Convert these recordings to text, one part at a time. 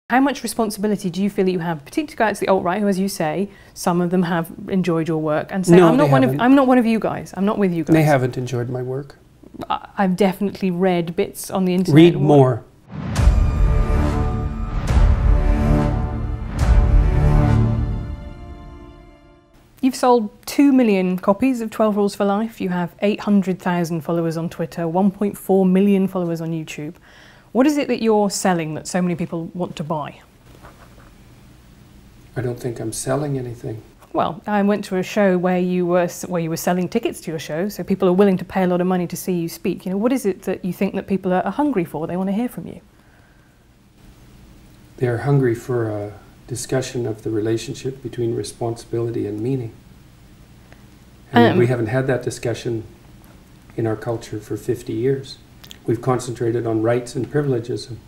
How much responsibility do you feel that you have, particularly to go out to the alt-right, who, as you say, some of them have enjoyed your work, and say, no, I'm not one of you guys, I'm not with you guys. They haven't enjoyed my work. I've definitely read bits on the internet. Read more. You've sold 2 million copies of 12 Rules for Life. You have 800,000 followers on Twitter, 1.4 million followers on YouTube. What is it that you're selling that so many people want to buy? I don't think I'm selling anything. Well, I went to a show where you were selling tickets to your show, so people are willing to pay a lot of money to see you speak. You know, what is it that you think that people are hungry for? They want to hear from you. They're hungry for a discussion of the relationship between responsibility and meaning. And we haven't had that discussion in our culture for 50 years. We've concentrated on rights and privileges and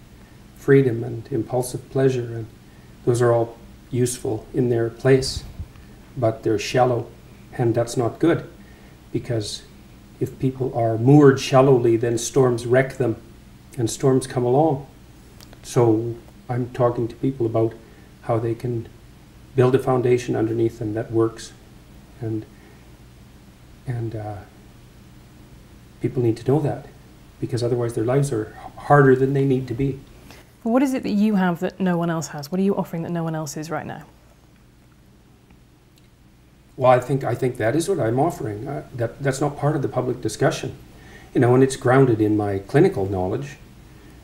freedom and impulsive pleasure, and those are all useful in their place, but they're shallow, and that's not good, because if people are moored shallowly, then storms wreck them, and storms come along. So I'm talking to people about how they can build a foundation underneath them that works, and people need to know that, because otherwise their lives are harder than they need to be. What is it that you have that no one else has? What are you offering that no one else is right now? Well, I think that is what I'm offering. That's not part of the public discussion, you know, and it's grounded in my clinical knowledge.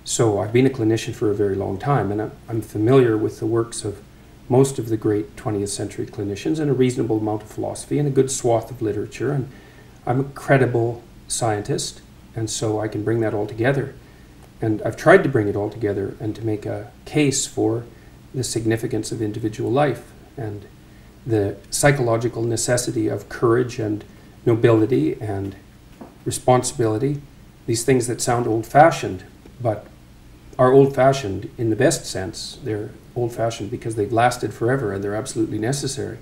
So I've been a clinician for a very long time, and I'm familiar with the works of most of the great 20th century clinicians, and a reasonable amount of philosophy and a good swath of literature, and I'm a credible scientist, and so I can bring that all together. And I've tried to bring it all together and to make a case for the significance of individual life and the psychological necessity of courage and nobility and responsibility, these things that sound old-fashioned, but are old-fashioned in the best sense. They're old-fashioned because they've lasted forever and they're absolutely necessary.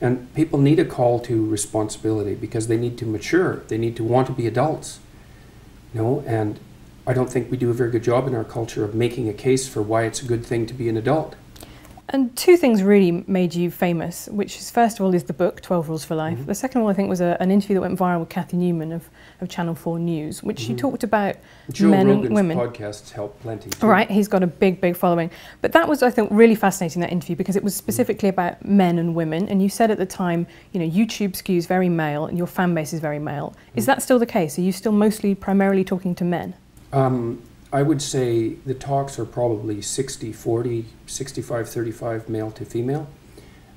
And people need a call to responsibility because they need to mature. They need to want to be adults, you know, and I don't think we do a very good job in our culture of making a case for why it's a good thing to be an adult. And two things really made you famous, which is, first of all, is the book, 12 Rules for Life. Mm-hmm. The second one, I think, was an interview that went viral with Kathy Newman of Channel 4 News, which you talked about men and women. Joe Rogan's podcasts help plenty too. Right, he's got a big following. But that was, I think, really fascinating, that interview, because it was specifically about men and women. And you said at the time, you know, YouTube skews very male and your fan base is very male. Is that still the case? Are you still primarily talking to men? I would say the talks are probably 60-40, 65-35 male to female.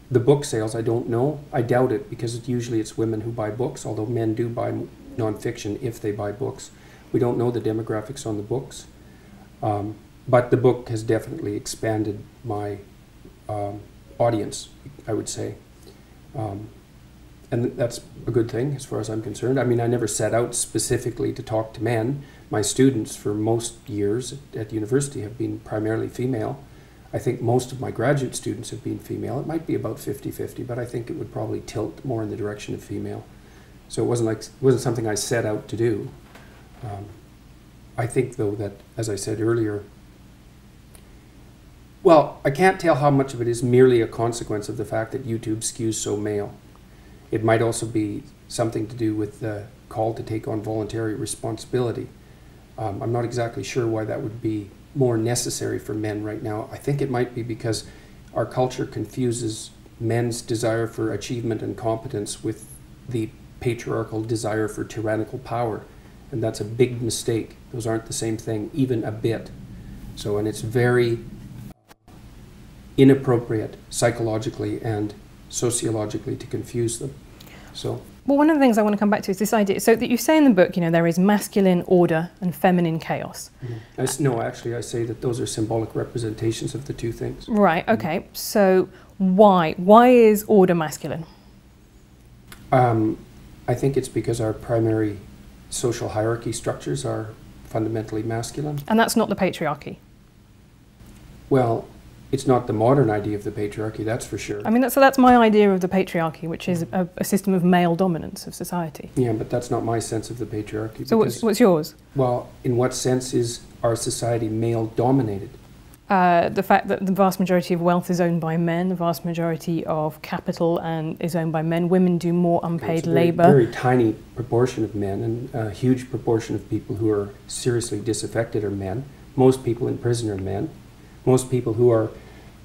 The book sales, I don't know. I doubt it, because usually it's women who buy books, although men do buy nonfiction if they buy books. We don't know the demographics on the books. But the book has definitely expanded my audience, I would say. And that's a good thing as far as I'm concerned. I mean, I never set out specifically to talk to men. My students for most years at university have been primarily female. I think most of my graduate students have been female. It might be about 50-50, but I think it would probably tilt more in the direction of female. So it wasn't something I set out to do. I think, though, that, as I said earlier, well, I can't tell how much of it is merely a consequence of the fact that YouTube skews so male. It might also be something to do with the call to take on voluntary responsibility. I'm not exactly sure why that would be more necessary for men right now. I think it might be because our culture confuses men's desire for achievement and competence with the patriarchal desire for tyrannical power. And that's a big mistake. Those aren't the same thing, even a bit. So, and it's very inappropriate psychologically and sociologically to confuse them. So. Well, one of the things I want to come back to is this idea. So that you say in the book, you know, there is masculine order and feminine chaos. Mm-hmm. No, actually, I say that those are symbolic representations of the two things. Right. Okay. Mm-hmm. So why is order masculine? I think it's because our primary social hierarchy structures are fundamentally masculine. And that's not the patriarchy? Well, it's not the modern idea of the patriarchy, that's for sure. I mean, that's my idea of the patriarchy, which is a system of male dominance of society. Yeah, but that's not my sense of the patriarchy. So what's yours? Well, in what sense is our society male-dominated? The fact that the vast majority of wealth is owned by men, the vast majority of capital is owned by men. Women do more unpaid labour. Very tiny proportion of men, and a huge proportion of people who are seriously disaffected are men. Most people in prison are men. Most people who are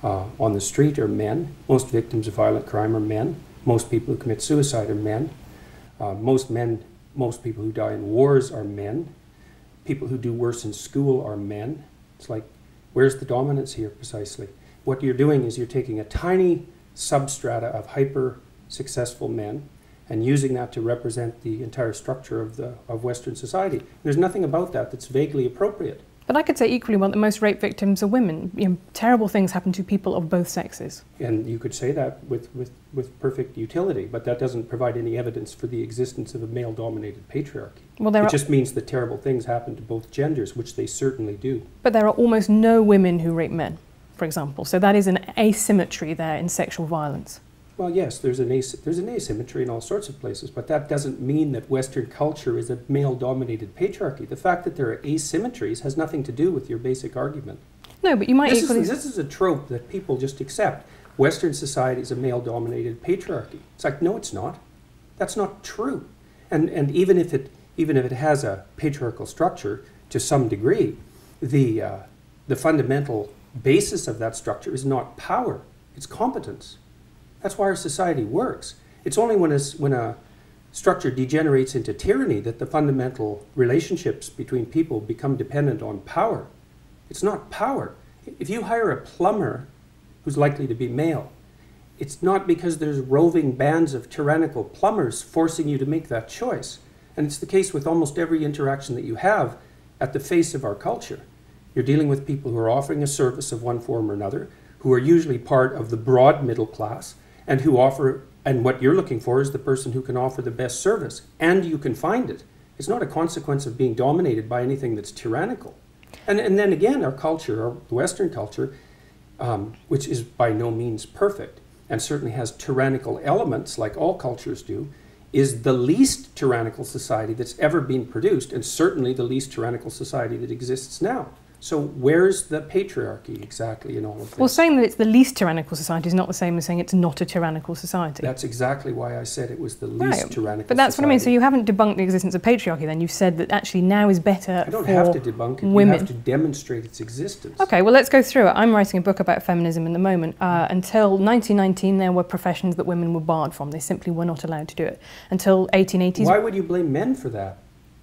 on the street are men. Most victims of violent crime are men. Most people who commit suicide are men. Most people who die in wars are men. People who do worse in school are men. It's like, where's the dominance here precisely? What you're doing is you're taking a tiny substrata of hyper-successful men and using that to represent the entire structure of Western society. There's nothing about that that's vaguely appropriate. But I could say equally well that most rape victims are women. You know, terrible things happen to people of both sexes. And you could say that with perfect utility, but that doesn't provide any evidence for the existence of a male-dominated patriarchy. Well, it just means that terrible things happen to both genders, which they certainly do. But there are almost no women who rape men, for example. So that is an asymmetry there in sexual violence. Well, yes, there's an asymmetry in all sorts of places, but that doesn't mean that Western culture is a male-dominated patriarchy. The fact that there are asymmetries has nothing to do with your basic argument. No, but you might This is a trope that people just accept. Western society is a male-dominated patriarchy. It's like, no, it's not. That's not true. And even if it has a patriarchal structure to some degree, the fundamental basis of that structure is not power, it's competence. That's why our society works. It's only when a structure degenerates into tyranny that the fundamental relationships between people become dependent on power. It's not power. If you hire a plumber who's likely to be male, it's not because there's roving bands of tyrannical plumbers forcing you to make that choice. And it's the case with almost every interaction that you have at the face of our culture. You're dealing with people who are offering a service of one form or another, who are usually part of the broad middle class, and what you're looking for is the person who can offer the best service, and you can find it. It's not a consequence of being dominated by anything that's tyrannical. And then again, our culture, the Western culture, which is by no means perfect, and certainly has tyrannical elements like all cultures do, is the least tyrannical society that's ever been produced, and certainly the least tyrannical society that exists now. So where's the patriarchy exactly in all of this? Well, saying that it's the least tyrannical society is not the same as saying it's not a tyrannical society. That's exactly why I said it was the least tyrannical But that's society. what I mean. So you haven't debunked the existence of patriarchy then. You've said that actually now is better for women. I don't have to debunk it. You have to demonstrate its existence. Okay, well, let's go through it. I'm writing a book about feminism in the moment. Until 1919, there were professions that women were barred from. They simply were not allowed to do it. Until 1880s... Why would you blame men for that?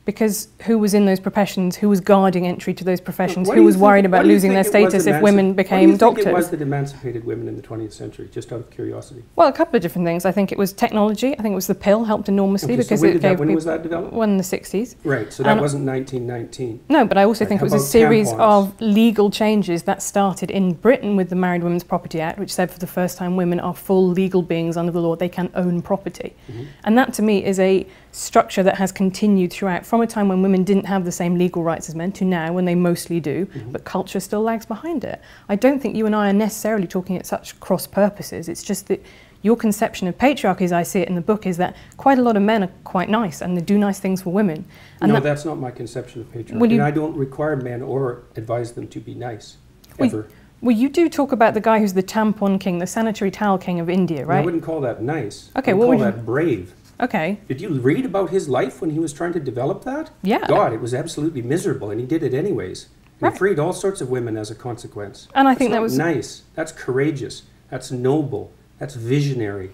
Because who was in those professions, who was guarding entry to those professions, who was worried about losing their status if women became doctors? What do you think it was that emancipated women in the 20th century, just out of curiosity? Well, a couple of different things. I think it was technology. I think it was the pill helped enormously because it gave people... When was that developed? Well, in the 60s. Right, so that wasn't 1919. No, but I also think it was a series of legal changes that started in Britain with the Married Women's Property Act, which said for the first time women are full legal beings under the law. They can own property. And that, to me, is a structure that has continued throughout, from a time when women didn't have the same legal rights as men to now when they mostly do, but culture still lags behind it. I don't think you and I are necessarily talking at such cross purposes. It's just that your conception of patriarchy, as I see it in the book, is that quite a lot of men are quite nice and they do nice things for women. And no, that's not my conception of patriarchy. And I don't require men or advise them to be nice, ever. Well, you do talk about the guy who's the tampon king, the sanitary towel king of India, right? I wouldn't call that nice. Okay, I would call that brave. Okay. Did you read about his life when he was trying to develop that? Yeah. God, it was absolutely miserable, and he did it anyways. And he freed all sorts of women as a consequence. And I think that was nice. That's courageous. That's noble. That's visionary.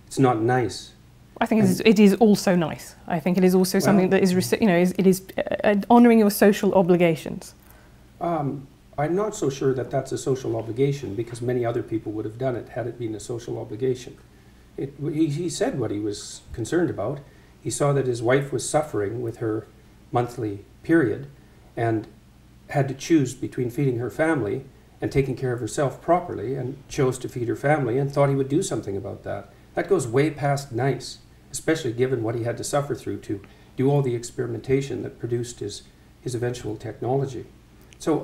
It's not nice. I think it is also nice. I think it is also something that is, it is honouring your social obligations. I'm not so sure that that's a social obligation, because many other people would have done it had it been a social obligation. He said what he was concerned about. He saw that his wife was suffering with her monthly period and had to choose between feeding her family and taking care of herself properly, and chose to feed her family and thought he would do something about that. That goes way past nice, especially given what he had to suffer through to do all the experimentation that produced his eventual technology. So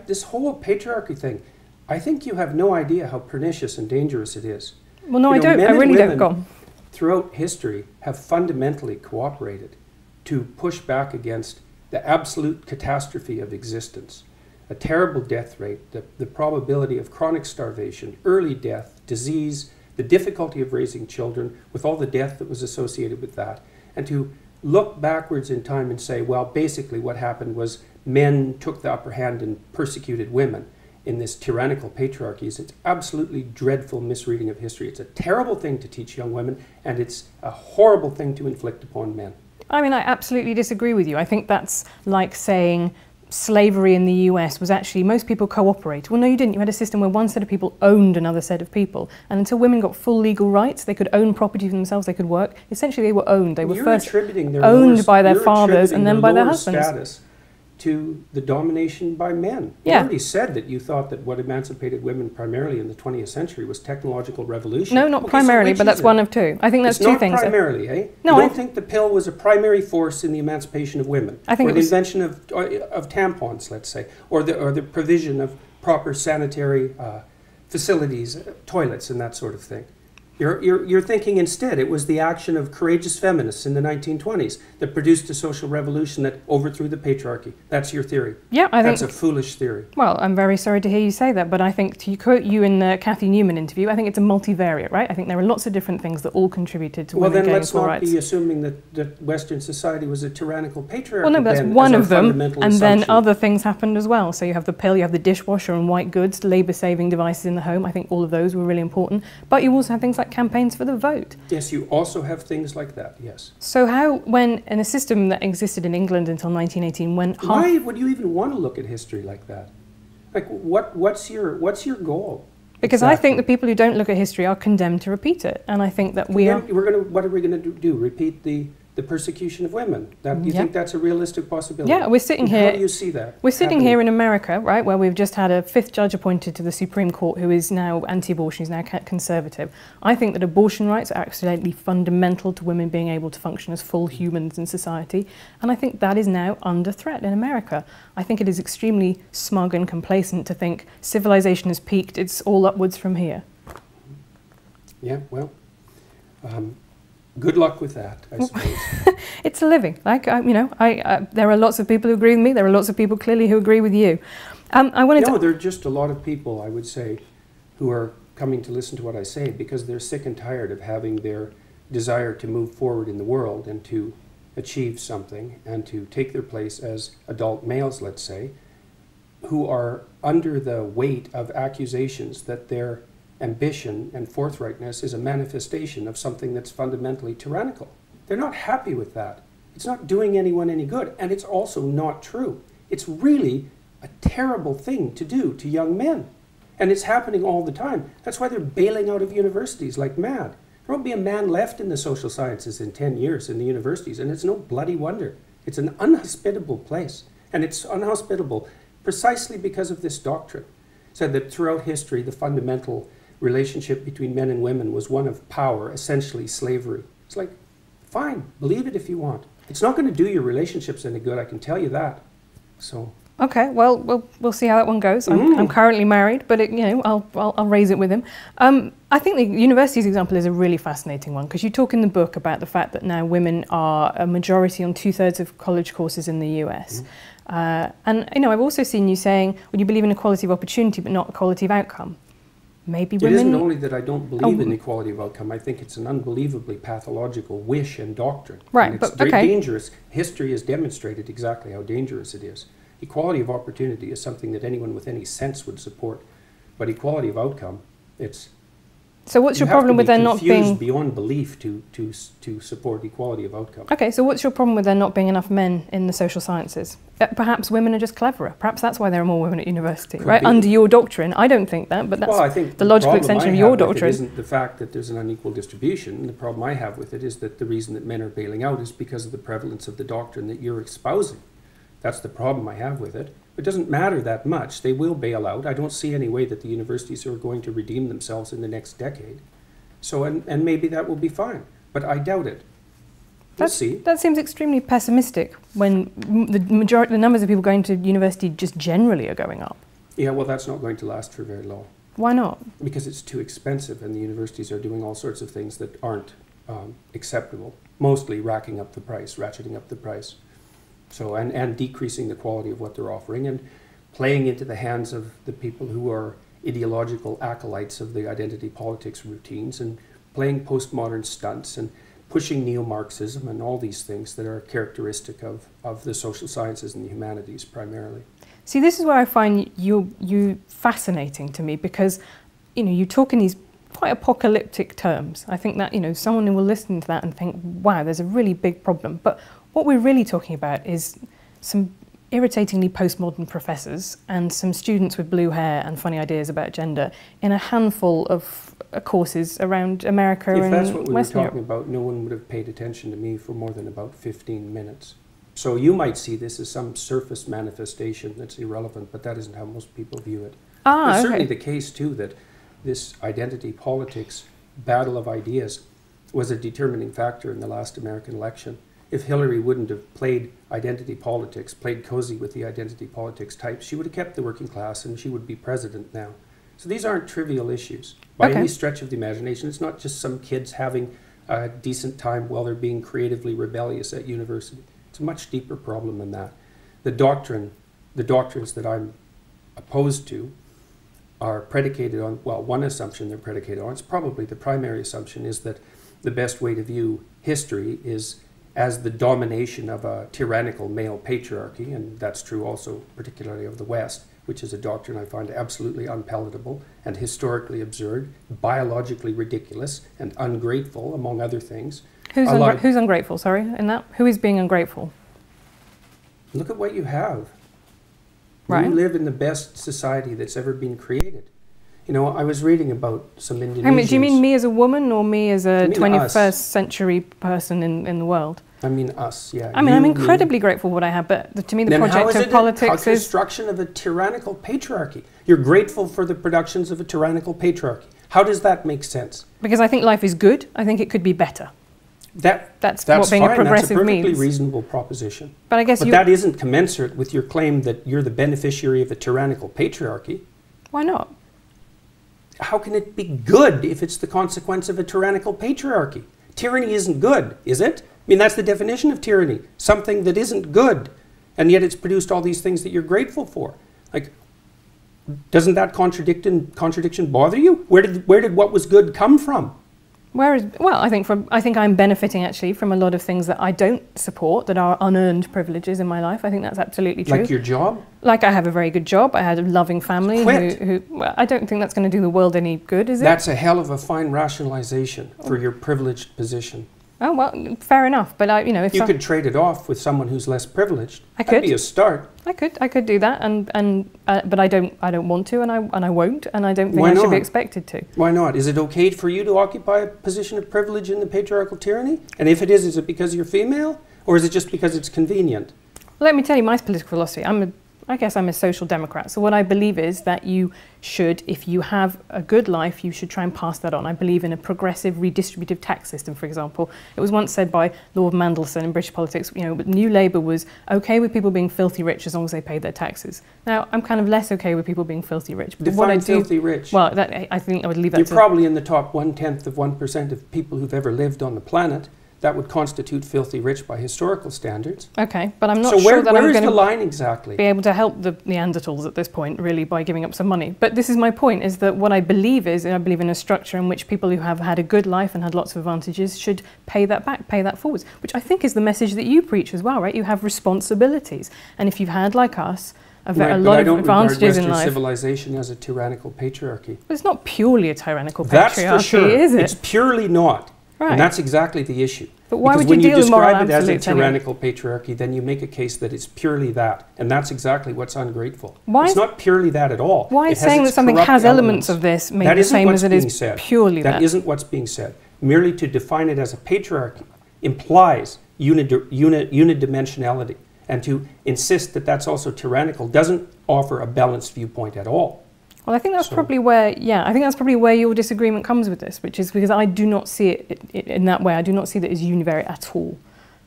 this whole patriarchy thing, I think you have no idea how pernicious and dangerous it is. Well, no, I don't. I really don't. Go on. Throughout history have fundamentally cooperated to push back against the absolute catastrophe of existence. a terrible death rate, the probability of chronic starvation, early death, disease, the difficulty of raising children with all the death that was associated with that, and to look backwards in time and say, well, basically what happened was men took the upper hand and persecuted women in this tyrannical patriarchy. It's absolutely dreadful misreading of history. It's a terrible thing to teach young women, and it's a horrible thing to inflict upon men. I mean, I absolutely disagree with you. I think that's like saying slavery in the US was actually, most people cooperate. Well, no, you didn't. You had a system where one set of people owned another set of people. And until women got full legal rights, they could own property for themselves, they could work. Essentially, they were owned. They were first owned by their fathers and then by their husbands. Status to the domination by men. Yeah. You already said that you thought that what emancipated women primarily in the 20th century was technological revolution. No, not primarily, but that's one of two. I think that's two things. It's not primarily, eh? No, you don't think the pill was a primary force in the emancipation of women? I think or the invention of tampons, let's say, or the provision of proper sanitary facilities, toilets, and that sort of thing. You're thinking instead it was the action of courageous feminists in the 1920s that produced a social revolution that overthrew the patriarchy. That's your theory. Yeah, I think that's a foolish theory. Well, I'm very sorry to hear you say that, but I think, to quote you in the Cathy Newman interview, I think it's a multivariate, right? I think there are lots of different things that all contributed to women gaining full rights. Well, then let's not be assuming that Western society was a tyrannical patriarchy. Well, no, but that's one of them, and then other things happened as well. So you have the pill, you have the dishwasher and white goods, labour-saving devices in the home. I think all of those were really important. But you also have things like campaigns for the vote. Yes, you also have things like that, yes. So how, when in a system that existed in England until 1918, when why would you even want to look at history like that? Like, what's your goal? Because exactly. I think the people who don't look at history are condemned to repeat it, and I think that what are we going to do? Repeat the persecution of women? You think that's a realistic possibility? Yeah, we're sitting here. How do you see that? We're sitting here in America, right, where we've just had a 5th judge appointed to the Supreme Court who is now anti-abortion, he's now conservative. I think that abortion rights are absolutely fundamental to women being able to function as full humans in society, and I think that is now under threat in America. I think it is extremely smug and complacent to think civilization has peaked, it's all upwards from here. Yeah, well, good luck with that, I suppose. It's a living. Like, there are lots of people who agree with me. There are lots of people clearly who agree with you. There are just a lot of people, I would say, who are coming to listen to what I say because they're sick and tired of having their desire to move forward in the world and to achieve something and to take their place as adult males, let's say, who are under the weight of accusations that their ambition and forthrightness is a manifestation of something that's fundamentally tyrannical. They're not happy with that. It's not doing anyone any good, and it's also not true. It's really a terrible thing to do to young men, and it's happening all the time. That's why they're bailing out of universities like mad. There won't be a man left in the social sciences in 10 years in the universities, and it's no bloody wonder. It's an unhospitable place, and it's unhospitable precisely because of this doctrine. Said that throughout history, the fundamental relationship between men and women was one of power, essentially slavery. It's like, fine, believe it if you want. It's not going to do your relationships any good, I can tell you that. So. Okay, well, we'll see how that one goes. I'm currently married, but I'll raise it with him. I think the universities example is a really fascinating one because you talk in the book about the fact that now women are a majority on 2/3 of college courses in the US. And I've also seen you saying, well, you believe in equality of opportunity, but not equality of outcome. Maybe women. It isn't only that I don't believe in equality of outcome. I think it's an unbelievably pathological wish and doctrine. Right, and it's dangerous. History has demonstrated exactly how dangerous it is. Equality of opportunity is something that anyone with any sense would support, but equality of outcome, it's. So what's your problem with there not being beyond belief to support equality of outcome? Okay, so what's your problem with there not being enough men in the social sciences? Perhaps women are just cleverer. Perhaps that's why there are more women at university, right? Under your doctrine, I don't think that, but that's I think the logical extension of your doctrine. It isn't the fact that there's an unequal distribution. The problem I have with it is that the reason that men are bailing out is because of the prevalence of the doctrine that you're espousing. That's the problem I have with it. It doesn't matter that much. They will bail out. I don't see any way that the universities are going to redeem themselves in the next decade. So, and maybe that will be fine, but I doubt it. We'll see. That seems extremely pessimistic when the numbers of people going to university just generally are going up. Yeah, well, that's not going to last for very long. Why not? Because it's too expensive, and the universities are doing all sorts of things that aren't acceptable, mostly ratcheting up the price. So, and decreasing the quality of what they're offering, and playing into the hands of the people who are ideological acolytes of the identity politics routines and playing postmodern stunts and pushing neo-Marxism and all these things that are characteristic of the social sciences and the humanities primarily. See, this is where I find you fascinating to me, because you talk in these quite apocalyptic terms. I think that someone will listen to that and think, wow, there's a really big problem. But what we're really talking about is some irritatingly postmodern professors and some students with blue hair and funny ideas about gender in a handful of courses around America and Western Europe. If that's what we were talking about, no one would have paid attention to me for more than about 15 minutes. So you might see this as some surface manifestation that's irrelevant, but that isn't how most people view it. It's certainly the case, too, that this identity politics battle of ideas was a determining factor in the last American election. If Hillary wouldn't have played identity politics, played cozy with the identity politics types, she would have kept the working class and she would be president now. So these aren't trivial issues by any stretch of the imagination. It's not just some kids having a decent time while they're being creatively rebellious at university. It's a much deeper problem than that. The doctrines that I'm opposed to are predicated on, well, one assumption they're predicated on, it's probably the primary assumption, is that the best way to view history is as the domination of a tyrannical male patriarchy, and that's true also particularly of the West, which is a doctrine I find absolutely unpalatable and historically absurd, biologically ridiculous, and ungrateful, among other things. Who's ungrateful, sorry, in that? Who is being ungrateful? Look at what you have. Right. You live in the best society that's ever been created. I was reading about some Indonesians. Do you mean me as a woman or me as a 21st century person in the world? I mean us, yeah. I'm incredibly grateful for what I have, but to me the project of politics is... construction of a tyrannical patriarchy. You're grateful for the productions of a tyrannical patriarchy. How does that make sense? Because I think life is good. I think it could be better. That's what being a progressive means. That's a perfectly reasonable proposition. But I guess that isn't commensurate with your claim that you're the beneficiary of a tyrannical patriarchy. Why not? How can it be good if it's the consequence of a tyrannical patriarchy? Tyranny isn't good, is it? I mean, that's the definition of tyranny. Something that isn't good, and yet it's produced all these things that you're grateful for. Like, doesn't that contradiction bother you? Where did what was good come from? I think I'm benefiting actually from a lot of things that I don't support, that are unearned privileges in my life. I think that's absolutely true. Like your job? Like I have a very good job. I had a loving family. I don't think that's going to do the world any good, is it? That's a hell of a fine rationalization for your privileged position. Oh, well, fair enough. But if you could trade it off with someone who's less privileged. I could. That'd be a start. I could do that, but I don't want to, and I won't, and I don't think I should be expected to. Why not? Is it okay for you to occupy a position of privilege in the patriarchal tyranny? And if it is it because you're female, or is it just because it's convenient? Well, let me tell you my political philosophy. I guess I'm a social democrat. So what I believe is that you should, if you have a good life, you should try and pass that on. I believe in a progressive redistributive tax system, for example. It was once said by Lord Mandelson in British politics, New Labour was okay with people being filthy rich as long as they paid their taxes. Now, I'm kind of less okay with people being filthy rich. But define filthy rich. Well, I think I would leave that You're probably in the top 1/10% of people who've ever lived on the planet. That would constitute filthy rich by historical standards. Okay, but I'm not sure that I'm going to the line exactly? Be able to help the Neanderthals at this point, really, by giving up some money. But this is my point, is that what I believe is, I believe in a structure in which people who have had a good life and had lots of advantages should pay that back, pay that forwards, which I think is the message that you preach as well, right? You have responsibilities. And if you've had, like us, a lot of advantages in life. Western civilization as a tyrannical patriarchy. But it's not purely a tyrannical patriarchy, that's for sure. Is it? It's purely not. Right. And that's exactly the issue. But why because would you deal with moral absolutes? When you describe it as a tyrannical patriarchy, then you make a case that it's purely that. And that's exactly what's ungrateful. It's not purely that at all. Why is saying that something has elements of this made the same as it is purely that? That isn't what's being said. Merely to define it as a patriarchy implies unidimensionality. And to insist that that's also tyrannical doesn't offer a balanced viewpoint at all. Well, I think that's probably where, your disagreement comes with this, which is because I do not see it in that way. I do not see that as univariate at all.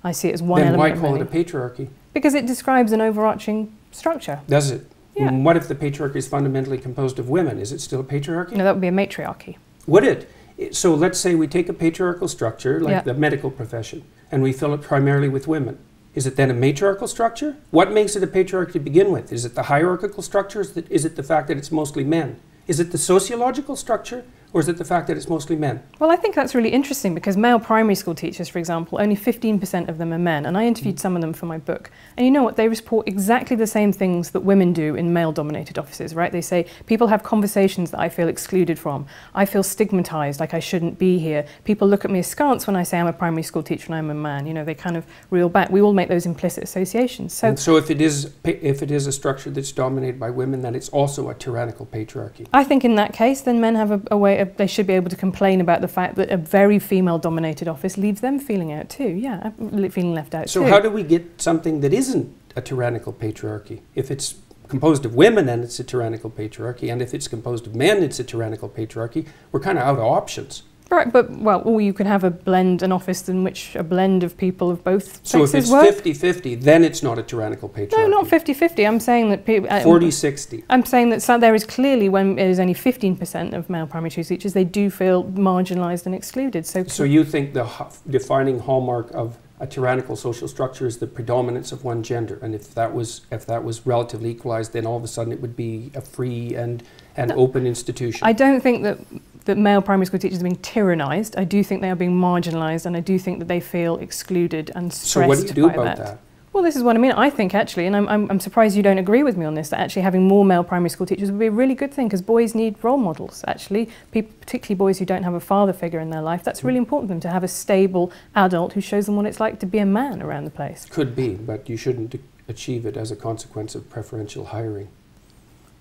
I see it as one element. Then why call it a patriarchy? Because it describes an overarching structure. Does it? Yeah. What if the patriarchy is fundamentally composed of women? Is it still a patriarchy? No, that would be a matriarchy. Would it? So let's say we take a patriarchal structure, like the medical profession, and we fill it primarily with women. Is it then a matriarchal structure? What makes it a patriarchy to begin with? Is it the hierarchical structure? Is it the fact that it's mostly men? Is it the sociological structure? Or is it the fact that it's mostly men? Well, I think that's really interesting because male primary school teachers, for example, only 15% of them are men. And I interviewed some of them for my book. And you know what? They report exactly the same things that women do in male-dominated offices, right? They say, people have conversations that I feel excluded from. I feel stigmatized, like I shouldn't be here. People look at me askance when I say I'm a primary school teacher and I'm a man. You know, they kind of reel back. We all make those implicit associations. So if it is a structure that's dominated by women, then it's also a tyrannical patriarchy. I think in that case, then men have a way of, they should be able to complain about the fact that a very female-dominated office leaves them feeling out too. Yeah, feeling left out too. So how do we get something that isn't a tyrannical patriarchy? If it's composed of women, then it's a tyrannical patriarchy, and if it's composed of men, it's a tyrannical patriarchy. We're kind of out of options. Right, but, well, or you could have an office in which a blend of people of both sexes So if it's work. 50-50, then it's not a tyrannical patriarchy. No, not 50-50. I'm saying that people... 40-60. I'm saying that there is clearly, when there's only 15% of male primary school teachers, they do feel marginalised and excluded. So you think the defining hallmark of a tyrannical social structure is the predominance of one gender, and if that was relatively equalised, then all of a sudden it would be a free and open institution. I don't think that male primary school teachers are being tyrannised. I do think they are being marginalised, and I do think that they feel excluded and stressed by that. So what do you do about that? Well, this is what I mean. I think actually, and I'm surprised you don't agree with me on this, that actually having more male primary school teachers would be a really good thing, because boys need role models, actually. People, particularly boys who don't have a father figure in their life, that's really important for them to have a stable adult who shows them what it's like to be a man around the place. Could be, but you shouldn't achieve it as a consequence of preferential hiring.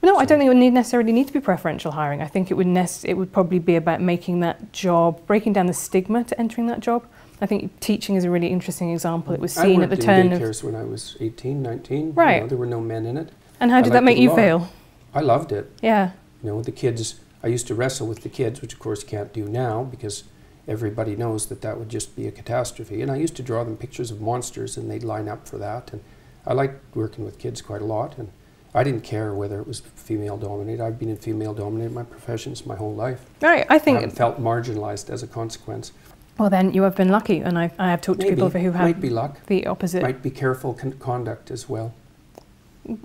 No, I don't think it would necessarily need to be preferential hiring. I think it would probably be about making that job, breaking down the stigma to entering that job. I think teaching is a really interesting example. It was seen at the turn of... I worked in daycares when I was 18, 19. Right. You know, there were no men in it. And how did that make you feel? I loved it. Yeah. You know, the kids, I used to wrestle with the kids, which of course you can't do now because everybody knows that would just be a catastrophe. And I used to draw them pictures of monsters and they'd line up for that. And I liked working with kids quite a lot. And I didn't care whether it was female-dominated. I've been in female-dominated my professions my whole life. Right, I think... I haven't felt marginalised as a consequence. Well, then you have been lucky, and I have talked to people who have might be luck. The opposite. Might be careful conduct as well.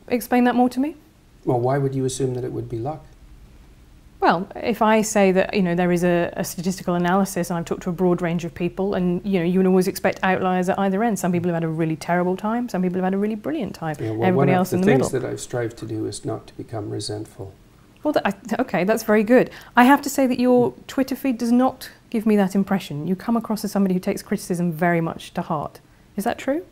Explain that more to me. Well, why would you assume that it would be luck? Well, if I say that, you know, there is a statistical analysis, and I've talked to a broad range of people, and, you know, you would always expect outliers at either end. Some people have had a really terrible time, some people have had a really brilliant time. Yeah, well, everybody else in the middle. One of the things that I've strived to do is not to become resentful. Well, okay, that's very good. I have to say that your Twitter feed does not give me that impression. You come across as somebody who takes criticism very much to heart. Is that true?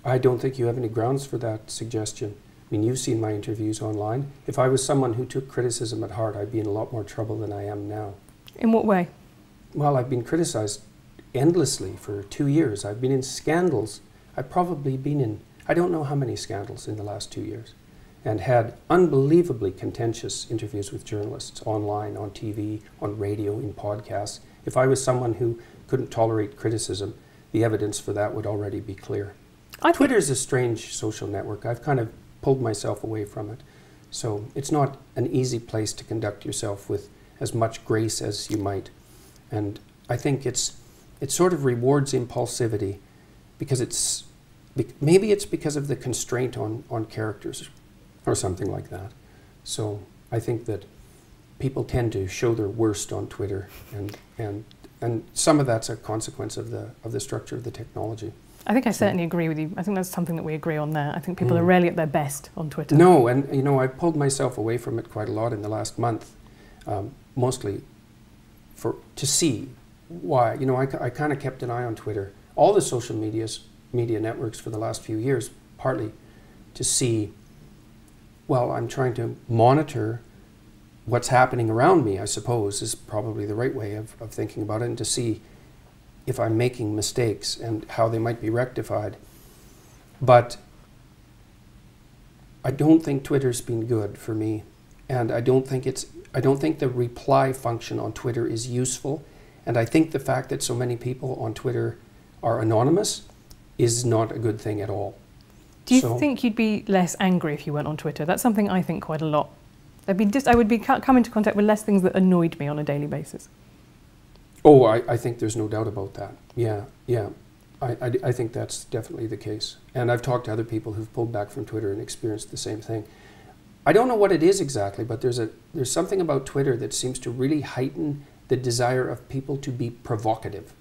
I don't think you have any grounds for that suggestion. I mean, you've seen my interviews online. If I was someone who took criticism at heart, I'd be in a lot more trouble than I am now. In what way? Well, I've been criticized endlessly for 2 years. I've been in scandals. I've probably been in, I don't know how many scandals in the last 2 years, and had unbelievably contentious interviews with journalists online, on TV, on radio, in podcasts. If I was someone who couldn't tolerate criticism, the evidence for that would already be clear. Twitter's a strange social network. I've kind of pulled myself away from it. So it's not an easy place to conduct yourself with as much grace as you might. And I think it sort of rewards impulsivity because maybe it's because of the constraint on characters or something like that. So I think that people tend to show their worst on Twitter, and some of that's a consequence of the structure of the technology. I think I certainly agree with you. I think that's something that we agree on there. I think people are rarely at their best on Twitter. No, and you know, I pulled myself away from it quite a lot in the last month, mostly to see why. You know, I kind of kept an eye on Twitter, all the social media networks for the last few years, partly to see, well, I'm trying to monitor what's happening around me, I suppose, is probably the right way of thinking about it, and to see if I'm making mistakes and how they might be rectified. But I don't think Twitter's been good for me, and I don't think the reply function on Twitter is useful, and I think the fact that so many people on Twitter are anonymous is not a good thing at all. Do you think you'd be less angry if you went on Twitter? That's something I think quite a lot. I would be come into contact with less things that annoyed me on a daily basis. Oh, I think there's no doubt about that. Yeah, yeah. I think that's definitely the case. And I've talked to other people who've pulled back from Twitter and experienced the same thing. I don't know what it is exactly, but there's something about Twitter that seems to really heighten the desire of people to be provocative.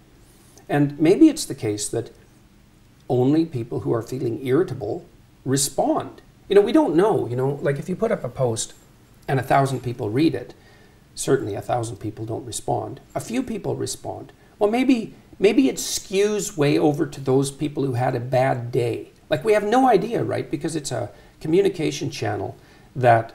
And maybe it's the case that only people who are feeling irritable respond. You know, we don't know, you know, like if you put up a post and 1,000 people read it, certainly 1,000 people don't respond. A few people respond. Well, maybe it skews way over to those people who had a bad day. Like we have no idea, right? Because it's a communication channel that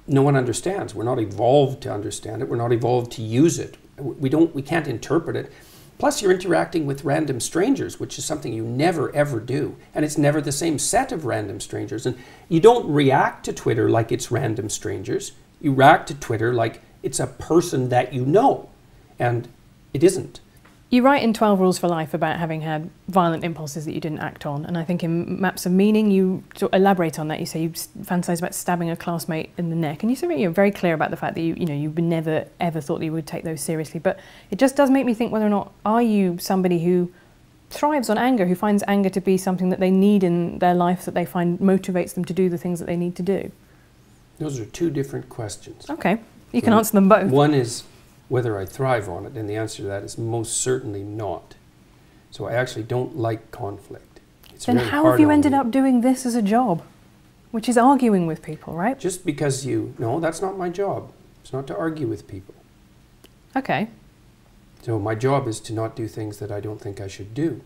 no one understands. We're not evolved to understand it. We're not evolved to use it. We can't interpret it. Plus you're interacting with random strangers, which is something you never ever do. And it's never the same set of random strangers. And you don't react to Twitter like it's random strangers. You react to Twitter like it's a person that you know. And it isn't. You write in 12 Rules for Life about having had violent impulses that you didn't act on, and I think in Maps of Meaning you sort of elaborate on that. You say you fantasize about stabbing a classmate in the neck, and you're very clear about the fact that you never ever thought that you would take those seriously. But it just does make me think whether or not are you somebody who thrives on anger, who finds anger to be something that they need in their life, that they find motivates them to do the things that they need to do. Those are two different questions. Okay, you can answer them both. One is whether I thrive on it, and the answer to that is most certainly not. So I actually don't like conflict. It's then how have you ended up doing this as a job, which is arguing with people, right? Just because no, that's not my job. It's not to argue with people. Okay. So my job is to not do things that I don't think I should do.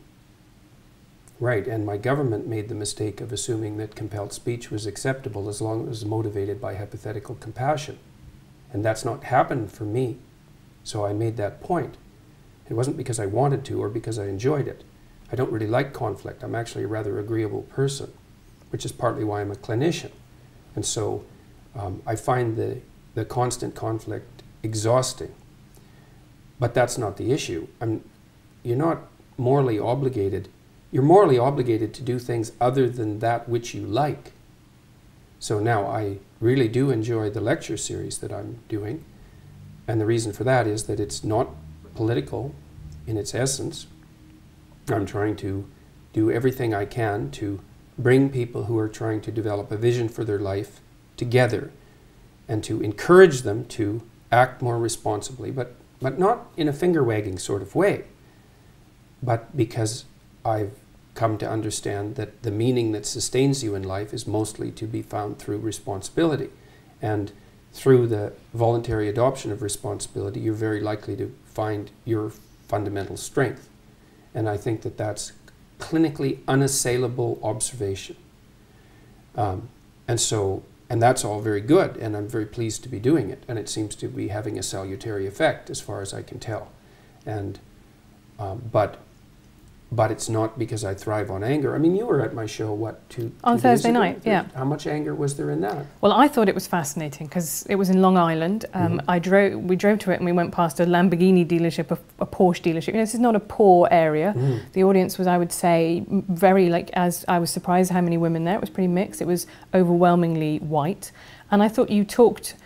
Right, and my government made the mistake of assuming that compelled speech was acceptable as long as it was motivated by hypothetical compassion. And that's not happened for me. So I made that point. It wasn't because I wanted to or because I enjoyed it. I don't really like conflict. I'm actually a rather agreeable person, which is partly why I'm a clinician. And so I find the constant conflict exhausting. But that's not the issue. You're not morally obligated. You're morally obligated to do things other than that which you like. So now I really do enjoy the lecture series that I'm doing. And the reason for that is that it's not political in its essence. I'm trying to do everything I can to bring people who are trying to develop a vision for their life together and to encourage them to act more responsibly, but not in a finger-wagging sort of way, but because I've come to understand that the meaning that sustains you in life is mostly to be found through responsibility. And through the voluntary adoption of responsibility, you're very likely to find your fundamental strength. And I think that that's clinically unassailable observation. And that's all very good, and I'm very pleased to be doing it. And it seems to be having a salutary effect as far as I can tell. And, but it's not because I thrive on anger. I mean, you were at my show, what, two on days Thursday ago? night, yeah. How much anger was there in that? Well, I thought it was fascinating because it was in Long Island. We drove to it and we went past a Lamborghini dealership, a Porsche dealership. You know, this is not a poor area. The audience was, I would say, very, as I was surprised how many women there. It was pretty mixed. It was overwhelmingly white. And I thought you talked,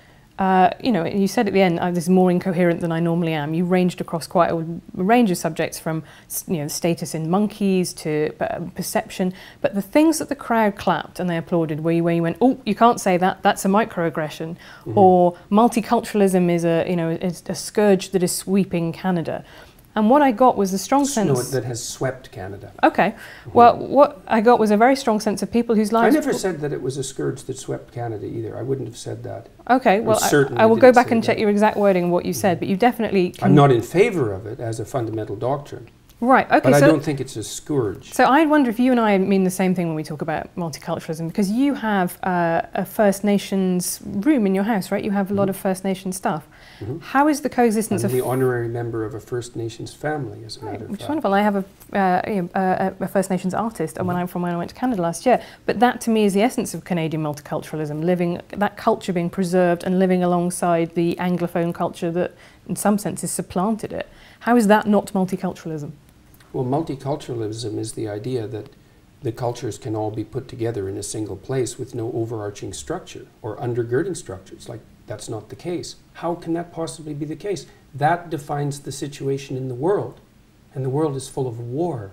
you said at the end, this is more incoherent than I normally am. You ranged across quite a range of subjects from, status in monkeys to perception. But the things that the crowd clapped and they applauded where you went, oh, you can't say that, that's a microaggression. Or multiculturalism is a scourge that is sweeping Canada. And what I got was a strong sense... No, that has swept Canada. Okay. Well, what I got was a very strong sense of people whose lives... I never said that it was a scourge that swept Canada either. I wouldn't have said that. Okay, well, I will go back and check your exact wording of what you said, but you definitely... I'm not in favour of it as a fundamental doctrine. Right, okay. But I don't think it's a scourge. So I wonder if you and I mean the same thing when we talk about multiculturalism, because you have a First Nations room in your house, right? You have a lot of First Nations stuff. How is the coexistence I'm the honorary member of a First Nations family, as a matter of fact. Which is wonderful. I have a First Nations artist from when I went to Canada last year. But that, to me, is the essence of Canadian multiculturalism, that culture being preserved and living alongside the Anglophone culture that, in some senses, supplanted it. How is that not multiculturalism? Well, multiculturalism is the idea that the cultures can all be put together in a single place with no overarching structure or undergirding structures. That's not the case. How can that possibly be the case? That defines the situation in the world. and the world is full of war.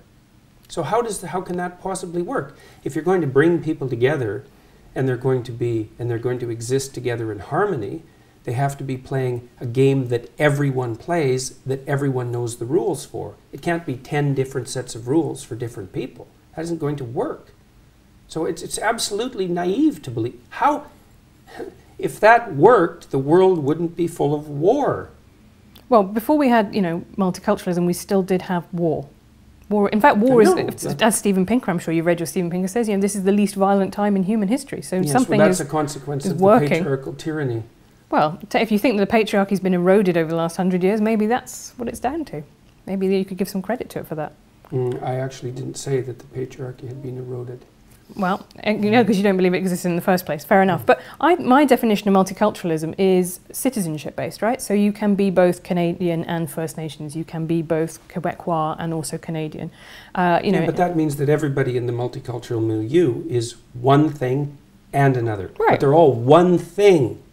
So how can that possibly work? If you're going to bring people together and they're going to exist together in harmony, they have to be playing a game that everyone plays, that everyone knows the rules for. It can't be 10 different sets of rules for different people. That isn't going to work. So it's absolutely naive to believe. How, if that worked, the world wouldn't be full of war. Well, before we had, multiculturalism, we still did have war. In fact, war is, as Steven Pinker, I'm sure you read what Steven Pinker says, this is the least violent time in human history. So yes, something well, that's a consequence of the patriarchal tyranny. Well, if you think that the patriarchy's been eroded over the last 100 years, maybe that's what it's down to. Maybe you could give some credit to it for that. I actually didn't say that the patriarchy had been eroded. Well, because you don't believe it exists in the first place. Fair enough. But my definition of multiculturalism is citizenship-based, right? So you can be both Canadian and First Nations. You can be both Quebecois and also Canadian. But that means that everybody in the multicultural milieu is one thing and another. Right. But they're all one thing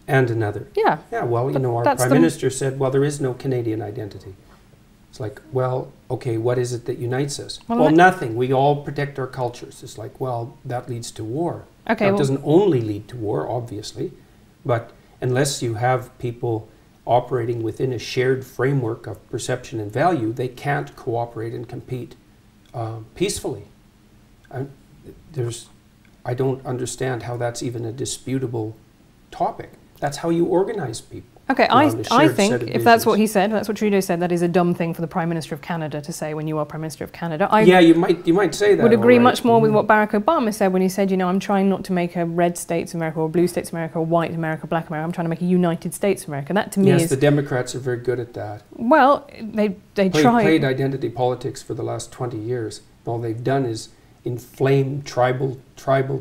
and another. Yeah. Yeah, well, our Prime Minister said, well, there is no Canadian identity. It's like, well, okay, what is it that unites us? Well, nothing. We all protect our cultures. It's like, well, that leads to war. Okay. Now, it doesn't only lead to war, obviously, but unless you have people operating within a shared framework of perception and value, they can't cooperate and compete peacefully. I don't understand how that's even a disputable topic. That's how you organize people. Okay, I think if that's what he said, that's what Trudeau said, that is a dumb thing for the Prime Minister of Canada to say when you are Prime Minister of Canada. You might say that. Would agree much more with what Barack Obama said when he said, I'm trying not to make a red states America or blue states America or white America, black America. I'm trying to make a United States America. That to me is... Yes, the Democrats are very good at that. Well, they played identity politics for the last 20 years. All they've done is inflame tribal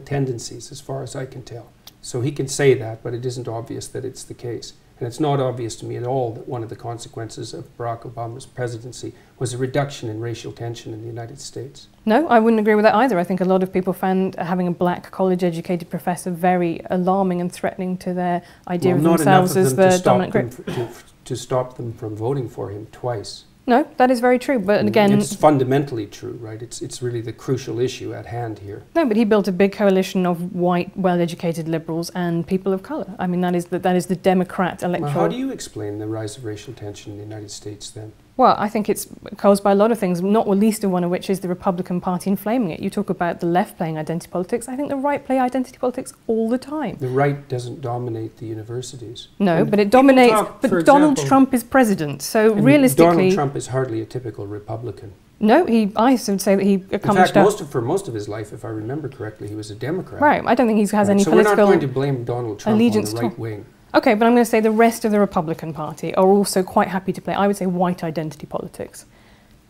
tendencies, as far as I can tell. So he can say that, but it isn't obvious that it's the case. And it's not obvious to me at all that one of the consequences of Barack Obama's presidency was a reduction in racial tension in the United States. No, I wouldn't agree with that either. I think a lot of people found having a black college-educated professor very alarming and threatening to their idea of themselves as the dominant group. To stop them from voting for him twice. No, that is very true, but again... It's fundamentally true, right? It's really the crucial issue at hand here. No, but he built a big coalition of white, well-educated liberals and people of colour. I mean, that is the Democrat electoral... Well, how do you explain the rise of racial tension in the United States then? Well, I think it's caused by a lot of things, not least of one of which is the Republican Party inflaming it. You talk about the left playing identity politics. I think the right play identity politics all the time. The right doesn't dominate the universities. No, but it dominates... But Donald Trump is president, so realistically... Donald Trump is hardly a typical Republican. No, I would say that he accomplished... In fact, for most of his life, if I remember correctly, he was a Democrat. Right, I don't think he has any political... So we're not going to blame Donald Trump on the right wing. Okay, but I'm going to say the rest of the Republican Party are also quite happy to play, I would say, white identity politics.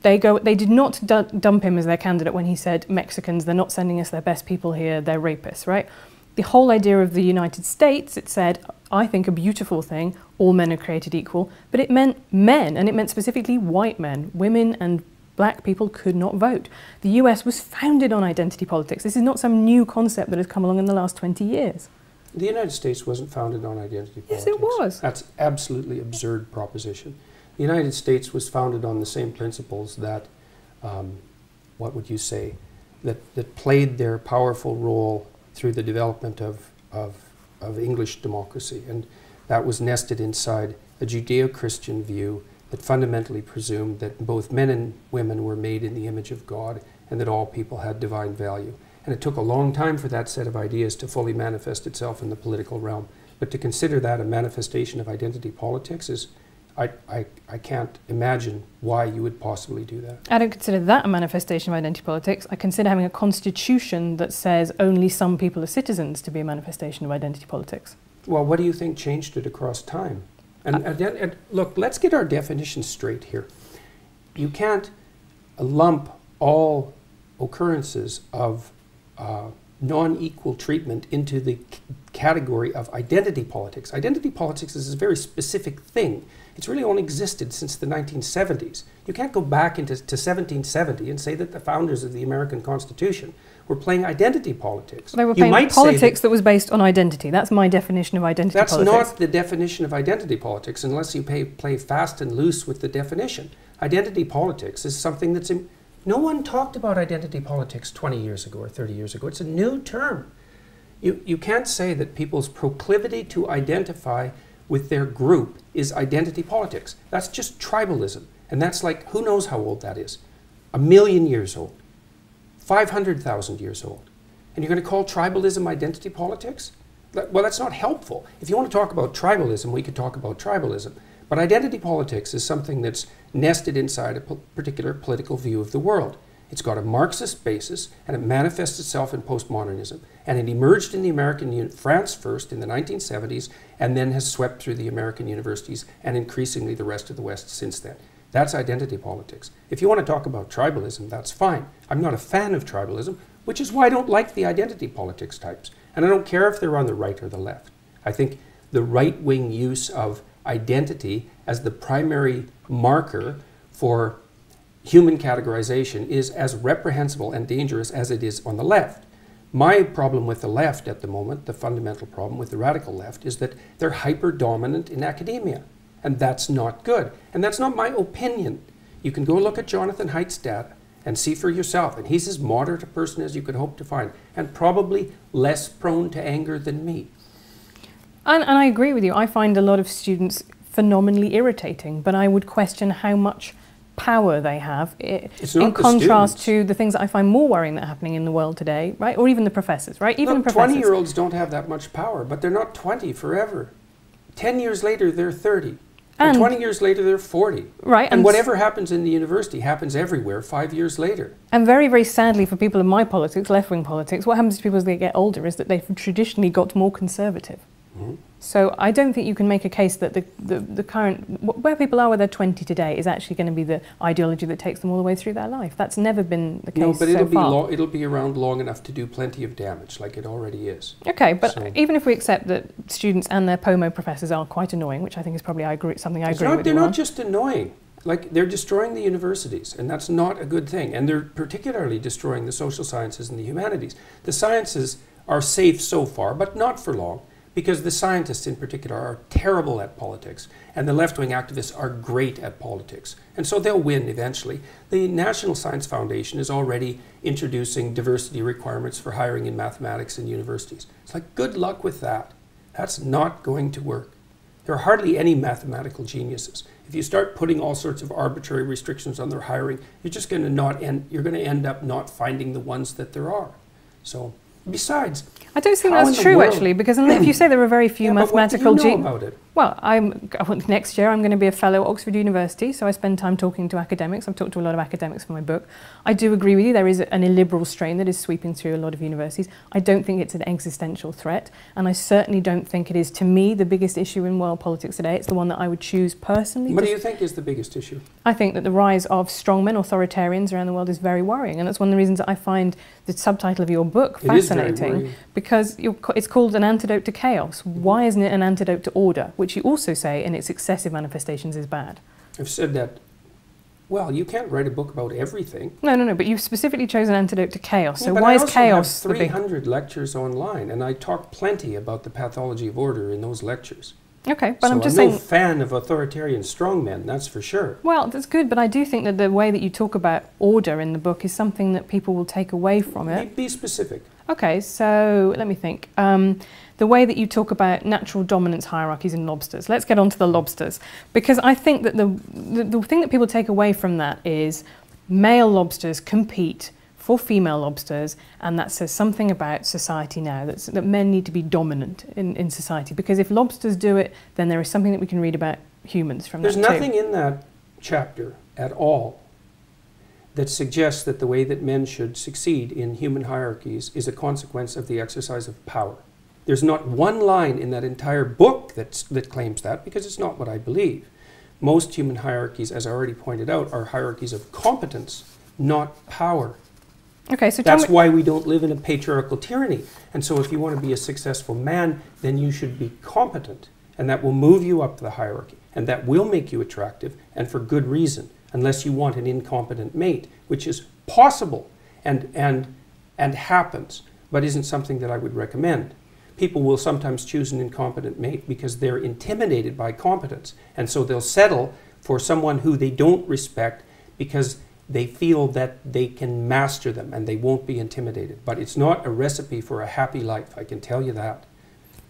They did not dump him as their candidate when he said, Mexicans, they're not sending us their best people here, they're rapists, right? The whole idea of the United States, it said, I think a beautiful thing, all men are created equal, but it meant men, and it meant specifically white men. Women and black people could not vote. The US was founded on identity politics. This is not some new concept that has come along in the last 20 years. The United States wasn't founded on identity politics. Yes, it was. That's absolutely absurd proposition. The United States was founded on the same principles that, what would you say, that played their powerful role through the development of English democracy. And that was nested inside a Judeo-Christian view that fundamentally presumed that both men and women were made in the image of God and that all people had divine value. And it took a long time for that set of ideas to fully manifest itself in the political realm. But to consider that a manifestation of identity politics is, I can't imagine why you would possibly do that. I don't consider that a manifestation of identity politics. I consider having a constitution that says only some people are citizens to be a manifestation of identity politics. Well, what do you think changed it across time? And look, let's get our definitions straight here. You can't lump all occurrences of non-equal treatment into the category of identity politics. Identity politics is a very specific thing. It's really only existed since the 1970s. You can't go back into 1770 and say that the founders of the American Constitution were playing identity politics. They were playing politics that was based on identity. That's my definition of identity politics. That's not the definition of identity politics unless you play fast and loose with the definition. identity politics is something that's... No one talked about identity politics 20 years ago or 30 years ago. It's a new term. You can't say that people's proclivity to identify with their group is identity politics. That's just tribalism. And that's like, who knows how old that is? 1,000,000 years old. 500,000 years old. And you're going to call tribalism identity politics? Well, that's not helpful. If you want to talk about tribalism, we could talk about tribalism. But identity politics is something that's nested inside a particular political view of the world. It's got a Marxist basis, and it manifests itself in postmodernism. And it emerged in the France first in the 1970s, and then has swept through the American universities and increasingly the rest of the West since then. That's identity politics. If you want to talk about tribalism, that's fine. I'm not a fan of tribalism, which is why I don't like the identity politics types. And I don't care if they're on the right or the left. I think the right-wing use of identity as the primary marker for human categorization is as reprehensible and dangerous as it is on the left. My problem with the left at the moment, the fundamental problem with the radical left, is that they're hyper-dominant in academia. And that's not good. And that's not my opinion. You can go look at Jonathan Haidt's data and see for yourself. And he's as moderate a person as you could hope to find, and probably less prone to anger than me. And I agree with you. I find a lot of students phenomenally irritating, but I would question how much power they have in contrast to the things that I find more worrying that are happening in the world today, right? Or even the professors, right? Even the professors. 20-year-olds don't have that much power, but they're not 20 forever. 10 years later, they're 30. And 20 years later, they're 40. Right. And whatever happens in the university happens everywhere 5 years later. And very, very sadly for people in my politics, left-wing politics, what happens to people as they get older is that they've traditionally got more conservative. Mm-hmm. So I don't think you can make a case that the current, where people are when they're 20 today is actually going to be the ideology that takes them all the way through their life. That's never been the case so far. No, but it'll be around long enough to do plenty of damage, like it already is. Okay, but even if we accept that students and their POMO professors are quite annoying, which I think is probably something I agree with you on. They're not just annoying. Like, they're destroying the universities, and that's not a good thing. And they're particularly destroying the social sciences and the humanities. The sciences are safe so far, but not for long, because the scientists in particular are terrible at politics, and the left-wing activists are great at politics. And so they'll win eventually. The National Science Foundation is already introducing diversity requirements for hiring in mathematics in universities. It's like, good luck with that. That's not going to work. There are hardly any mathematical geniuses. If you start putting all sorts of arbitrary restrictions on their hiring, you're just going to end up not finding the ones that there are. So, besides, I don't think that's true, actually, because if you say there are very few mathematical geniuses. What do you know about it? Well, next year I'm going to be a fellow at Oxford University, so I spend time talking to academics. I've talked to a lot of academics for my book. I do agree with you, there is an illiberal strain that is sweeping through a lot of universities. I don't think it's an existential threat, and I certainly don't think it is, to me, the biggest issue in world politics today. It's the one that I would choose personally. What do you think is the biggest issue? I think that the rise of strongmen, authoritarians around the world is very worrying, and that's one of the reasons that I find the subtitle of your book fascinating, because it's called An Antidote to Chaos. Why isn't it an antidote to order, which you also say in its excessive manifestations is bad? I've said that, well, you can't write a book about everything. No, but you've specifically chosen Antidote to Chaos. So why is chaos the big... I also have 300 lectures online, and I talk plenty about the pathology of order in those lectures. Okay, but so I'm just saying... I'm no fan of authoritarian strongmen, that's for sure. Well, that's good, but I do think that the way that you talk about order in the book is something that people will take away from it. Be specific. Okay, so let me think. The way that you talk about natural dominance hierarchies in lobsters. Let's get on to the lobsters, because I think that the thing that people take away from that is male lobsters compete for female lobsters, and that says something about society now, that men need to be dominant in society, because if lobsters do it, then there is something that we can read about humans from that too. There's nothing in that chapter at all that suggests that the way that men should succeed in human hierarchies is a consequence of the exercise of power. There's not one line in that entire book that claims that, because it's not what I believe. Most human hierarchies, as I already pointed out, are hierarchies of competence, not power. Okay, so that's why we don't live in a patriarchal tyranny. And so if you want to be a successful man, then you should be competent, and that will move you up the hierarchy, and that will make you attractive, and for good reason, unless you want an incompetent mate, which is possible and happens, but isn't something that I would recommend. People will sometimes choose an incompetent mate because they're intimidated by competence, and so they'll settle for someone who they don't respect because they feel that they can master them and they won't be intimidated. But it's not a recipe for a happy life, I can tell you that.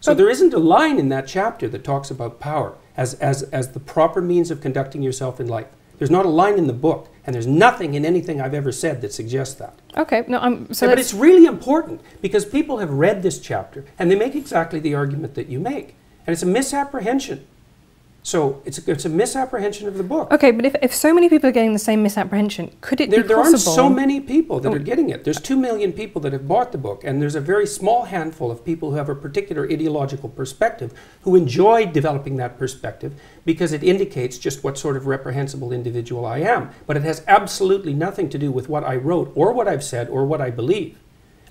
So there isn't a line in that chapter that talks about power as the proper means of conducting yourself in life. There's not a line in the book, and there's nothing in anything I've ever said that suggests that. Okay, no, but it's really important because people have read this chapter and they make exactly the argument that you make. And it's a misapprehension. So it's a misapprehension of the book. Okay, but if so many people are getting the same misapprehension, could it be possible? There aren't so many people that are getting it. There's 2 million people that have bought the book, and there's a very small handful of people who have a particular ideological perspective who enjoy developing that perspective because it indicates just what sort of reprehensible individual I am. But it has absolutely nothing to do with what I wrote or what I've said or what I believe.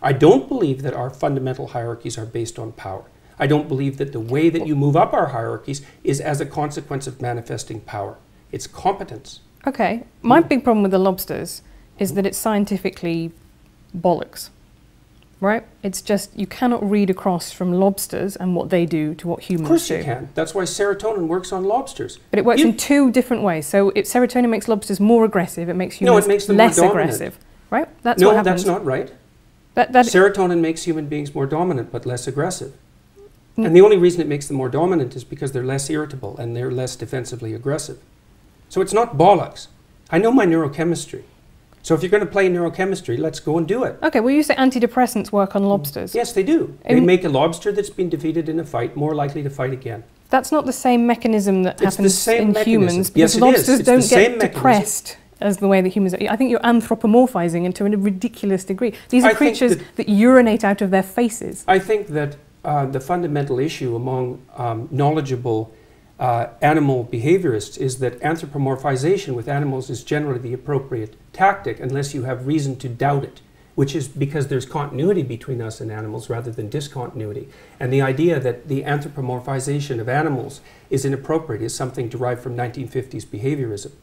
I don't believe that our fundamental hierarchies are based on power. I don't believe that the way that you move up our hierarchies is as a consequence of manifesting power. It's competence. Okay. My big problem with the lobsters is that it's scientifically bollocks, right? It's just, you cannot read across from lobsters and what they do to what humans do. Of course you can. That's why serotonin works on lobsters. But it works in 2 different ways. So serotonin makes lobsters more aggressive. It makes humans less aggressive, right? That's what happens. No, that's not right. Serotonin makes human beings more dominant but less aggressive. And the only reason it makes them more dominant is because they're less irritable and they're less defensively aggressive. So it's not bollocks. I know my neurochemistry. So if you're going to play neurochemistry, let's go and do it. Okay, well you say antidepressants work on lobsters. Yes, they do. They make a lobster that's been defeated in a fight more likely to fight again. That's not the same mechanism that happens in humans, because yes, lobsters don't get depressed as the way that humans are. I think you're anthropomorphizing into a ridiculous degree. These are creatures that urinate out of their faces. I think that the fundamental issue among knowledgeable animal behaviorists is that anthropomorphization with animals is generally the appropriate tactic unless you have reason to doubt it, which is because there's continuity between us and animals rather than discontinuity. And the idea that the anthropomorphization of animals is inappropriate is something derived from 1950s behaviorism.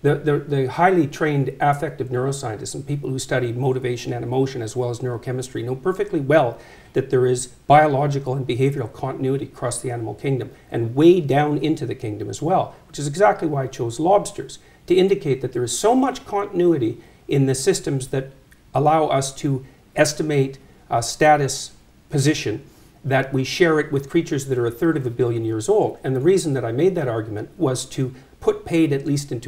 The highly trained affective neuroscientists and people who study motivation and emotion as well as neurochemistry know perfectly well that there is biological and behavioral continuity across the animal kingdom and way down into the kingdom as well, which is exactly why I chose lobsters, to indicate that there is so much continuity in the systems that allow us to estimate status position that we share it with creatures that are 1/3 of a billion years old. And the reason that I made that argument was to put paid at least in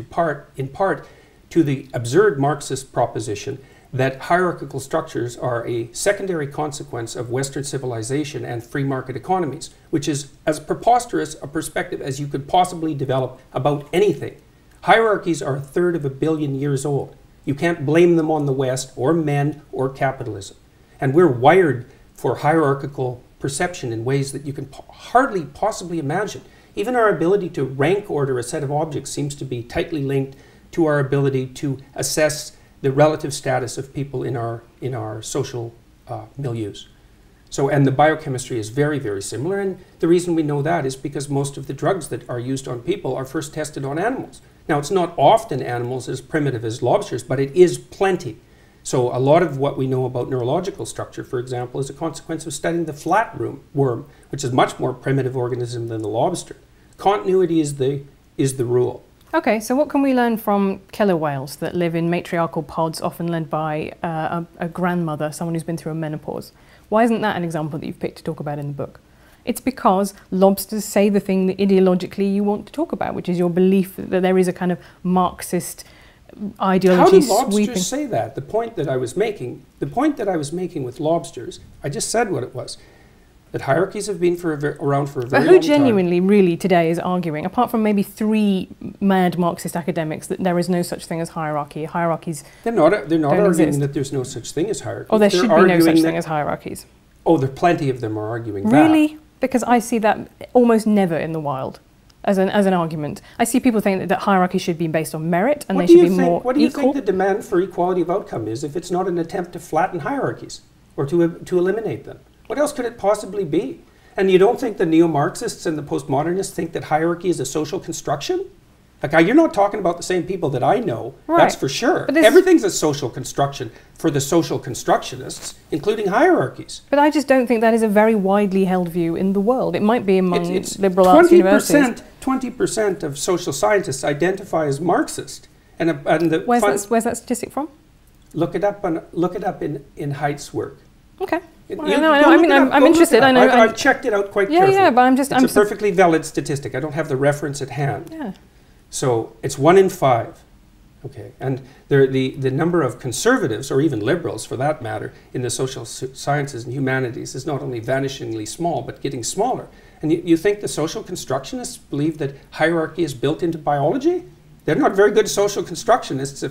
part to the absurd Marxist proposition that hierarchical structures are a secondary consequence of Western civilization and free market economies, which is as preposterous a perspective as you could possibly develop about anything. Hierarchies are 1/3 of a billion years old. You can't blame them on the West or men or capitalism. And we're wired for hierarchical perception in ways that you can hardly possibly imagine. Even our ability to rank order a set of objects seems to be tightly linked to our ability to assess the relative status of people in our social milieus. So, and the biochemistry is very, very similar, and the reason we know that is because most of the drugs that are used on people are first tested on animals. Now, it's not often animals as primitive as lobsters, but it is plenty. So a lot of what we know about neurological structure, for example, is a consequence of studying the flatworm, which is a much more primitive organism than the lobster. Continuity is the rule. Okay, so what can we learn from killer whales that live in matriarchal pods, often led by a grandmother, someone who's been through a menopause? Why isn't that an example that you've picked to talk about in the book? It's because lobsters say the thing that ideologically you want to talk about, which is your belief that there is a kind of Marxist ideology. How do lobsters say that? The point that I was making with lobsters, I just said what it was. That hierarchies have been around for a very long time. But who genuinely, really, today is arguing, apart from maybe 3 mad Marxist academics, that there is no such thing as hierarchy? Hierarchies They're not arguing exist. that there's no such thing as hierarchy. Or there should be no such thing as hierarchies. Oh, there plenty of them are arguing that. Really? Because I see that almost never in the wild as an argument. I see people saying that hierarchy should be based on merit and they should be more equal. What do you think the demand for equality of outcome is if it's not an attempt to flatten hierarchies or to eliminate them? What else could it possibly be? And you don't think the neo-Marxists and the postmodernists think that hierarchy is a social construction? Like, you're not talking about the same people that I know, right. That's for sure. Everything's a social construction for the social constructionists, including hierarchies. But I just don't think that is a very widely held view in the world. It might be among liberal arts universities. 20% of social scientists identify as Marxist. Where's that statistic from? Look it up in Haidt's work. Okay. I'm interested. I know. I've checked it out quite carefully. Yeah, but it's a perfectly valid statistic. I don't have the reference at hand. Yeah. So it's 1 in 5. Okay, and the number of conservatives, or even liberals for that matter, in the social sciences and humanities is not only vanishingly small, but getting smaller. And you think the social constructionists believe that hierarchy is built into biology? They're not very good social constructionists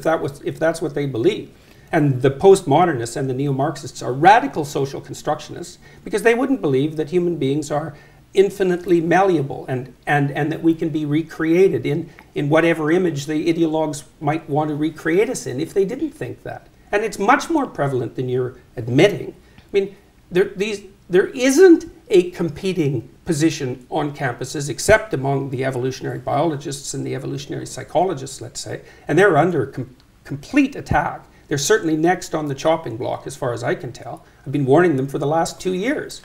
if that's what they believe. And the postmodernists and the neo-Marxists are radical social constructionists because they wouldn't believe that human beings are infinitely malleable and that we can be recreated in whatever image the ideologues might want to recreate us in if they didn't think that. And it's much more prevalent than you're admitting. I mean, there isn't a competing position on campuses except among the evolutionary biologists and the evolutionary psychologists, let's say, and they're under complete attack. They're certainly next on the chopping block as far as I can tell. I've been warning them for the last 2 years.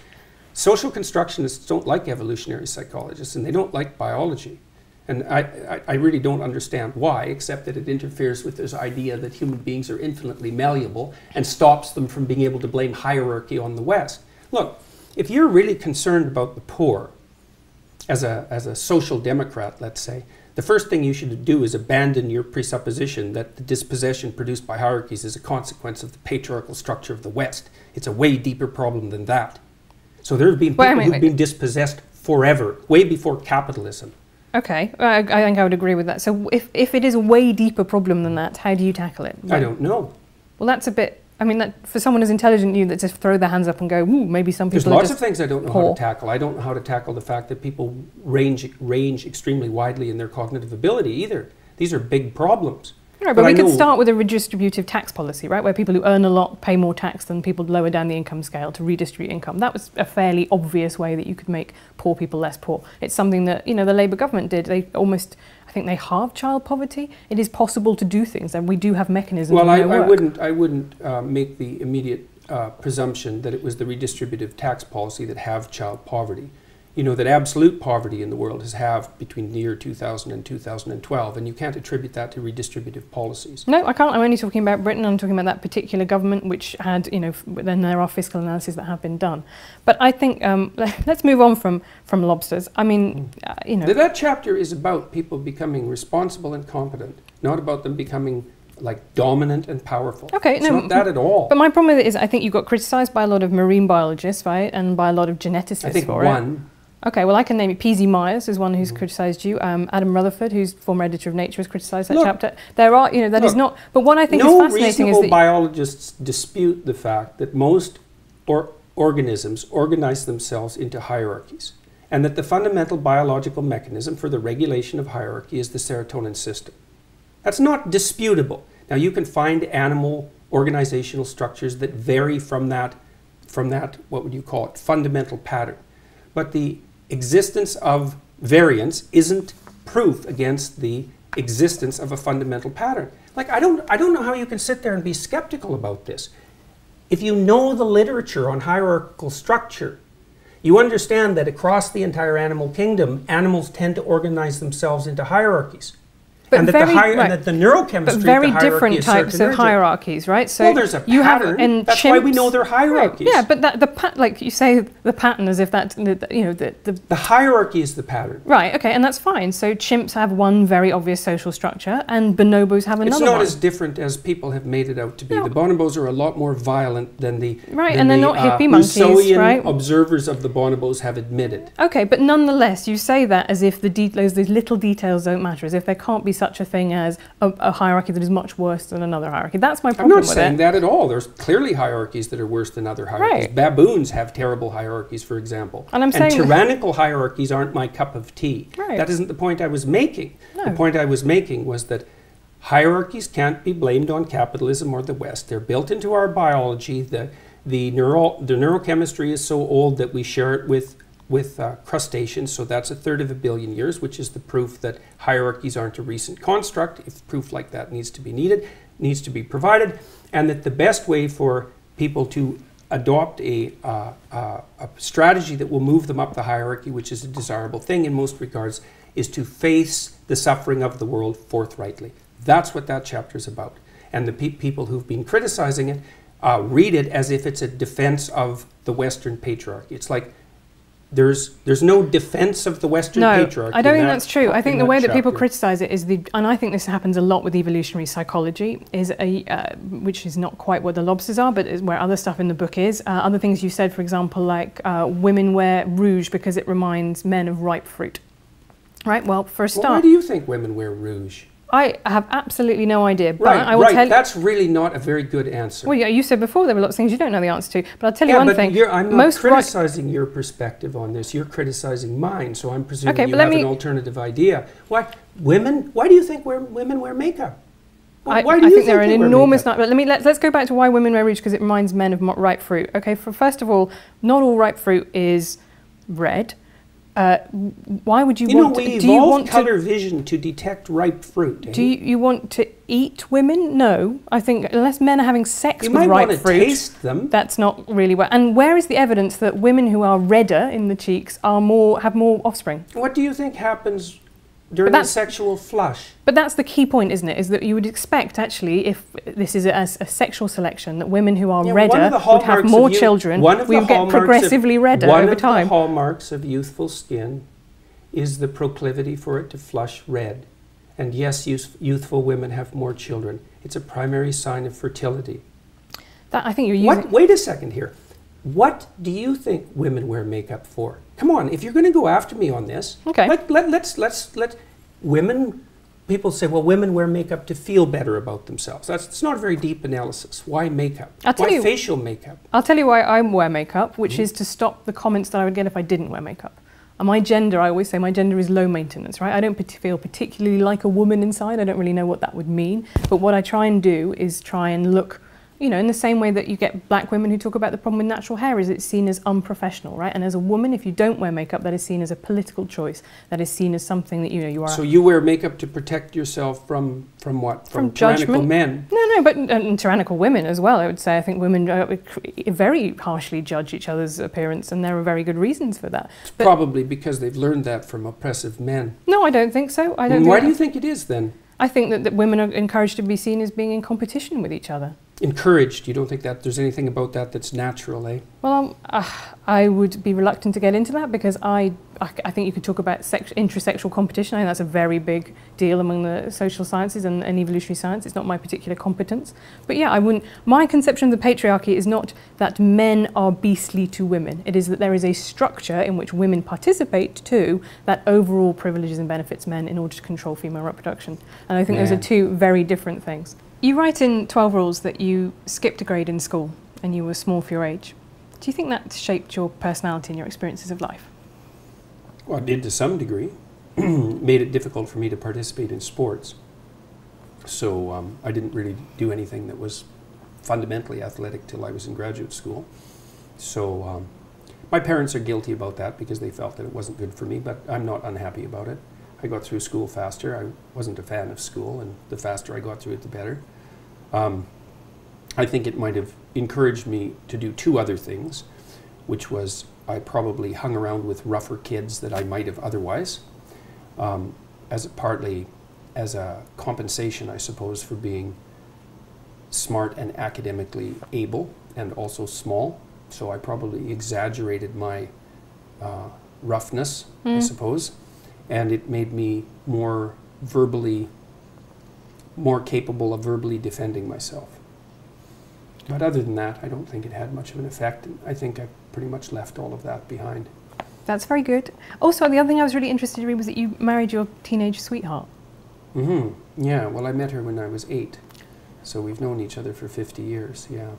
Social constructionists don't like evolutionary psychologists and they don't like biology. And I really don't understand why, except that it interferes with this idea that human beings are infinitely malleable and stops them from being able to blame hierarchy on the West. Look, if you're really concerned about the poor, as a social democrat, let's say, the first thing you should do is abandon your presupposition that the dispossession produced by hierarchies is a consequence of the patriarchal structure of the West. It's a way deeper problem than that. So there have been people who've been dispossessed forever, way before capitalism. Okay, I think I would agree with that. So if it is a way deeper problem than that, how do you tackle it? I don't know. Well, that's a bit... I mean, that for someone as intelligent as you that just throw their hands up and go, ooh, maybe some people There's lots of things I don't know how to tackle. I don't know how to tackle the fact that people range extremely widely in their cognitive ability either. These are big problems. Right, but we could start with a redistributive tax policy, right, where people who earn a lot pay more tax than people lower down the income scale to redistribute income. That was a fairly obvious way that you could make poor people less poor. It's something that, the Labour government did. They almost... I think they halved child poverty. It is possible to do things, and we do have mechanisms. Well, I wouldn't make the immediate presumption that it was the redistributive tax policy that halved child poverty. That absolute poverty in the world has halved between the year 2000 and 2012, and you can't attribute that to redistributive policies. No, I can't. I'm only talking about Britain. I'm talking about that particular government, which had, then there are fiscal analyses that have been done. But I think let's move on from lobsters. I mean, That chapter is about people becoming responsible and competent, not about them becoming like dominant and powerful. Okay, it's not that at all. But my problem with it is I think you got criticised by a lot of marine biologists, right, and by a lot of geneticists. I think for one. Okay, well, I can name it. P.Z. Myers is one who's criticised you. Adam Rutherford, who's former editor of Nature, has criticised that chapter. There are, that is not... But what I think is fascinating is that... No reasonable biologists dispute the fact that most organisms organize themselves into hierarchies, and that the fundamental biological mechanism for the regulation of hierarchy is the serotonin system. That's not disputable. Now, you can find animal organizational structures that vary from that, what would you call it, fundamental pattern. But the existence of variance isn't proof against the existence of a fundamental pattern. Like, I don't know how you can sit there and be skeptical about this. If you know the literature on hierarchical structure, you understand that across the entire animal kingdom, animals tend to organize themselves into hierarchies. And that the neurochemistry but very different types of hierarchies, right? So there's a pattern. That's why we know they're hierarchies. Right. Yeah, but like you say, the pattern as if that the hierarchy is the pattern. Right. Okay, and that's fine. So chimps have one very obvious social structure, and bonobos have another. It's not one. as different as people have made it out to be. No. The bonobos are a lot more violent than the and they're not hippie monkeys, right? Observers of the bonobos have admitted. Okay, but nonetheless, you say that as if those little details don't matter, as if there can't be such a thing as a hierarchy that is much worse than another hierarchy. That's my problem with it. I'm not saying that at all. There's clearly hierarchies that are worse than other hierarchies. Right. Baboons have terrible hierarchies, for example. And tyrannical hierarchies aren't my cup of tea. Right. That isn't the point I was making. No. The point I was making was that hierarchies can't be blamed on capitalism or the West. They're built into our biology. The neurochemistry is so old that we share it with crustaceans, so that's 1/3 of a billion years, which is the proof that hierarchies aren't a recent construct. If proof like that needs to be provided, and that the best way for people to adopt a strategy that will move them up the hierarchy, which is a desirable thing in most regards, is to face the suffering of the world forthrightly. That's what that chapter is about. And the people who've been criticizing it read it as if it's a defense of the Western patriarchy. It's like there's no defense of the Western patriarchy. No, I don't think that's true. I think the way that people criticize it is and I think this happens a lot with evolutionary psychology, which is not quite what the lobsters are, but is where other stuff in the book is. Other things you said, for example, like women wear rouge because it reminds men of ripe fruit. Right, well, for a start... Well, why do you think women wear rouge? I have absolutely no idea. But Right, I will tell you, that's really not a very good answer. well, yeah, you said before there were lots of things you don't know the answer to, but I'll tell you one thing. I'm not criticizing your perspective on this. You're criticizing mine, so I'm presuming you have an alternative idea. Why do you think women wear makeup? Why do you think there are an enormous number. Let's go back to why women wear rouge, because it reminds men of ripe fruit. Okay, first of all, not all ripe fruit is red. Why would you want to... we evolved color vision to detect ripe fruit. Do you want to eat women? No. I think unless men are having sex with ripe fruit... You might want to taste them. That's not really well. And where is the evidence that women who are redder in the cheeks have more offspring? What do you think happens during the sexual flush? But that's the key point, isn't it? Is that you would expect, actually, if this is a sexual selection, that women who are redder would have more children. We would get progressively redder over time. One of the hallmarks of youthful skin is the proclivity for it to flush red. And yes, youthful women have more children. It's a primary sign of fertility. I think you're using... Wait a second here. What do you think women wear makeup for? Come on, if you're going to go after me on this, okay. Let's women. People say, well, women wear makeup to feel better about themselves. It's not a very deep analysis. Why makeup? Why facial makeup? I'll tell you why I wear makeup, which is to stop the comments that I would get if I didn't wear makeup. And my gender, I always say my gender is low maintenance, right? I don't feel particularly like a woman inside. I don't really know what that would mean. But what I try and do is try and look, in the same way that you get black women who talk about the problem with natural hair, is it's seen as unprofessional, right? And as a woman, if you don't wear makeup, that is seen as a political choice. That is seen as something that, you are... So you wear makeup to protect yourself from what? From tyrannical men? No, but tyrannical women as well, I would say. I think women very harshly judge each other's appearance, and there are very good reasons for that. It's probably because they've learned that from oppressive men. No, I don't think so. Why do you think it is, then? I think that women are encouraged to be seen as being in competition with each other. Encouraged? You don't think that there's anything about that that's natural, eh? Well, I would be reluctant to get into that, because I think you could talk about intrasexual competition. I think that's a very big deal among the social sciences and evolutionary science. It's not my particular competence. But yeah, my conception of the patriarchy is not that men are beastly to women. It is that there is a structure in which women participate too that overall privileges and benefits men in order to control female reproduction. And I think those are two very different things. You write in 12 Rules that you skipped a grade in school and you were small for your age. Do you think that shaped your personality and your experiences of life? Well, it did to some degree. Made it difficult for me to participate in sports. So I didn't really do anything that was fundamentally athletic till I was in graduate school. So my parents are guilty about that because they felt that it wasn't good for me, but I'm not unhappy about it. I got through school faster. I wasn't a fan of school, and the faster I got through it, the better. I think it might have encouraged me to do two other things, which was I probably hung around with rougher kids that I might have otherwise, partly as a compensation, I suppose, for being smart and academically able and also small. So I probably exaggerated my roughness, I suppose, and it made me more capable of verbally defending myself. But other than that, I don't think it had much of an effect. I think I pretty much left all of that behind. That's very good. Also, the other thing I was really interested to read was that you married your teenage sweetheart. Yeah, well, I met her when I was 8. So we've known each other for 50 years, yeah.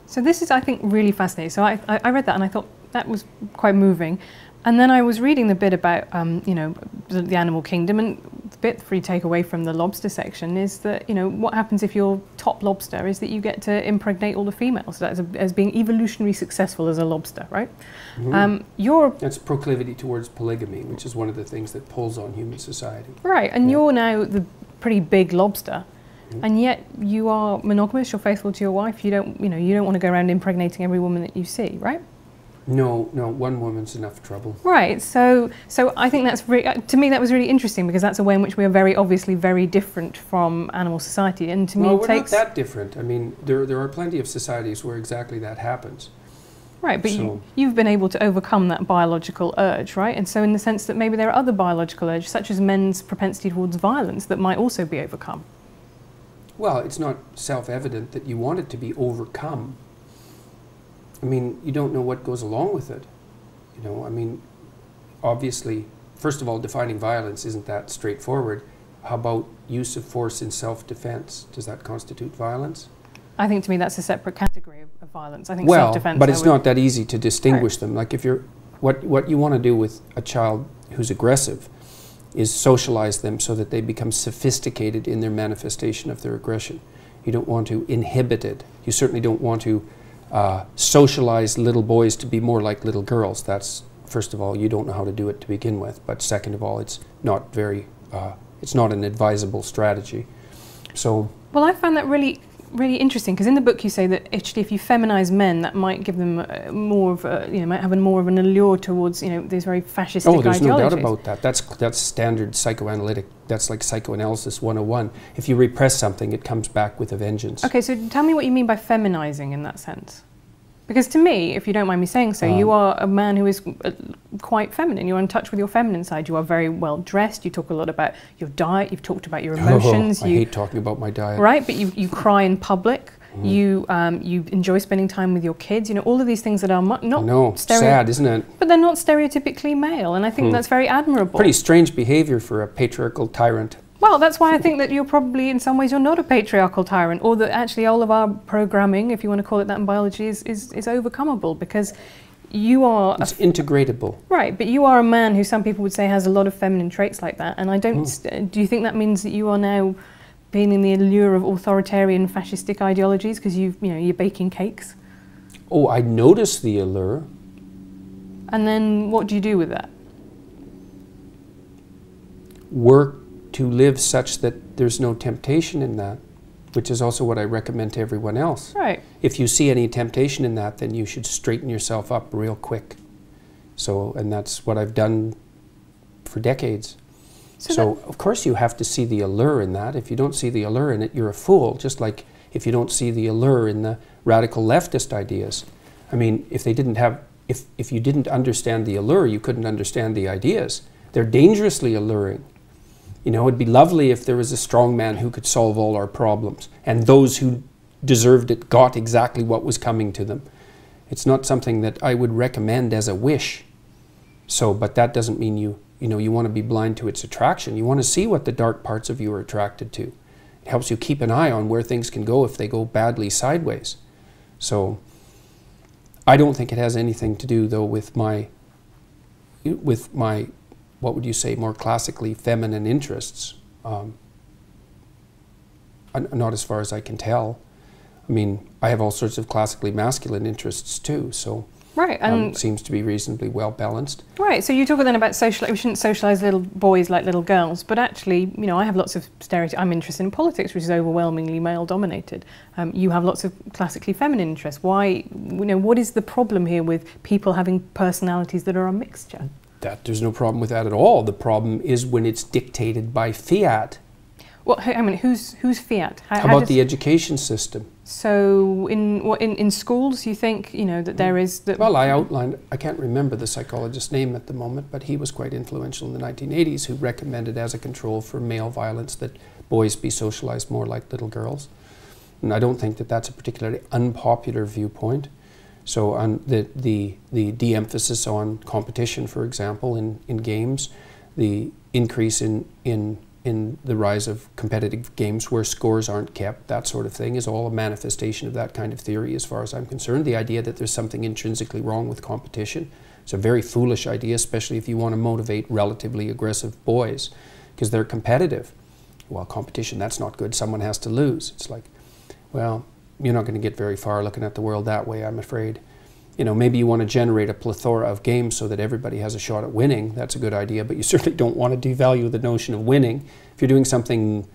So this is, I think, really fascinating. So I read that and I thought that was quite moving. And then I was reading the bit about, the animal kingdom, and the bit for you take away from the lobster section is that, what happens if you're top lobster is that you get to impregnate all the females. So that's as being evolutionarily successful as a lobster, right? That's proclivity towards polygamy, which is one of the things that pulls on human society. Right, and you're now the pretty big lobster, and yet you are monogamous. You're faithful to your wife. You don't want to go around impregnating every woman that you see, right? No, no, one woman's enough trouble. Right, so I think that's to me that was really interesting, because that's a way in which we are very obviously very different from animal society, and to me Well, it we're takes... not that different. I mean, there are plenty of societies where exactly that happens. Right, but So, you've been able to overcome that biological urge, right? And so in the sense that maybe there are other biological urges, such as men's propensity towards violence, that might also be overcome. well, it's not self-evident that you want it to be overcome. I mean, you don't know what goes along with it. You know, I mean, obviously, first of all, defining violence isn't that straightforward. How about use of force in self-defense? Does that constitute violence? I think to me that's a separate category of violence. I think Well, self-defense... but it's not that easy to distinguish Right. them. Like if you're, what you want to do with a child who's aggressive is socialize them so that they become sophisticated in their manifestation of their aggression. You don't want to inhibit it. You certainly don't want to socialize little boys to be more like little girls. That's, first of all, you don't know how to do it to begin with, but second of all, it's not very, it's not an advisable strategy. So, well, I found that really interesting, because in the book you say that actually if you feminize men, that might give them more of a, might have more of an allure towards, these very fascistic ideologies. oh, there's no doubt about that. That's standard psychoanalytic, that's like psychoanalysis 101. If you repress something, it comes back with a vengeance. Okay, so tell me what you mean by feminizing in that sense. Because to me, if you don't mind me saying so, you are a man who is quite feminine. You're in touch with your feminine side. You are very well dressed. You talk a lot about your diet. You've talked about your emotions. I hate talking about my diet. Right, but you cry in public. You enjoy spending time with your kids. All of these things that are not sad, isn't it? But they're not stereotypically male, and I think that's very admirable. Pretty strange behavior for a patriarchal tyrant. Well, that's why I think that you're probably, in some ways, you're not a patriarchal tyrant, or that actually all of our programming, if you want to call it that in biology, is overcomable, because you are... It's integratable. Right, but you are a man who some people would say has a lot of feminine traits like that, and I don't... Do you think that means that you are now being in the allure of authoritarian fascistic ideologies because you're baking cakes? Oh, I notice the allure. And then what do you do with that? Work to live such that there's no temptation in that, which is also what I recommend to everyone else. Right. If you see any temptation in that, then you should straighten yourself up real quick. So, and that's what I've done for decades. So of course you have to see the allure in that. If you don't see the allure in it, you're a fool, just like if you don't see the allure in the radical leftist ideas. I mean, if they didn't have, if you didn't understand the allure, you couldn't understand the ideas. They're dangerously alluring. It'd be lovely if there was a strong man who could solve all our problems, and those who deserved it got exactly what was coming to them. It's not something that I would recommend as a wish. So, but that doesn't mean you want to be blind to its attraction. You want to see what the dark parts of you are attracted to. It helps you keep an eye on where things can go if they go badly sideways. So, I don't think it has anything to do, though, with my what would you say, more classically feminine interests. Not as far as I can tell. I mean, I have all sorts of classically masculine interests too, so right, and it seems to be reasonably well balanced. Right, so you talk then about we shouldn't socialise little boys like little girls, but actually, I have lots of stereotypes. I'm interested in politics, which is overwhelmingly male-dominated. You have lots of classically feminine interests. Why, what is the problem here with people having personalities that are a mixture? There's no problem with that at all. The problem is when it's dictated by fiat. Well, I mean, who's fiat? How about the education system? So in schools, you think that there is that? Well, I outlined. I can't remember the psychologist's name at the moment, but he was quite influential in the 1980s, who recommended as a control for male violence that boys be socialized more like little girls. And I don't think that that's a particularly unpopular viewpoint. So on the de-emphasis on competition, for example, in games, the increase in the rise of competitive games where scores aren't kept, that sort of thing, is all a manifestation of that kind of theory as far as I'm concerned. The idea that there's something intrinsically wrong with competition. It's a very foolish idea, especially if you want to motivate relatively aggressive boys, because they're competitive. Well, competition, that's not good. Someone has to lose. It's like, well, you're not going to get very far looking at the world that way, I'm afraid. Maybe you want to generate a plethora of games so that everybody has a shot at winning. That's a good idea, but you certainly don't want to devalue the notion of winning. If you're doing something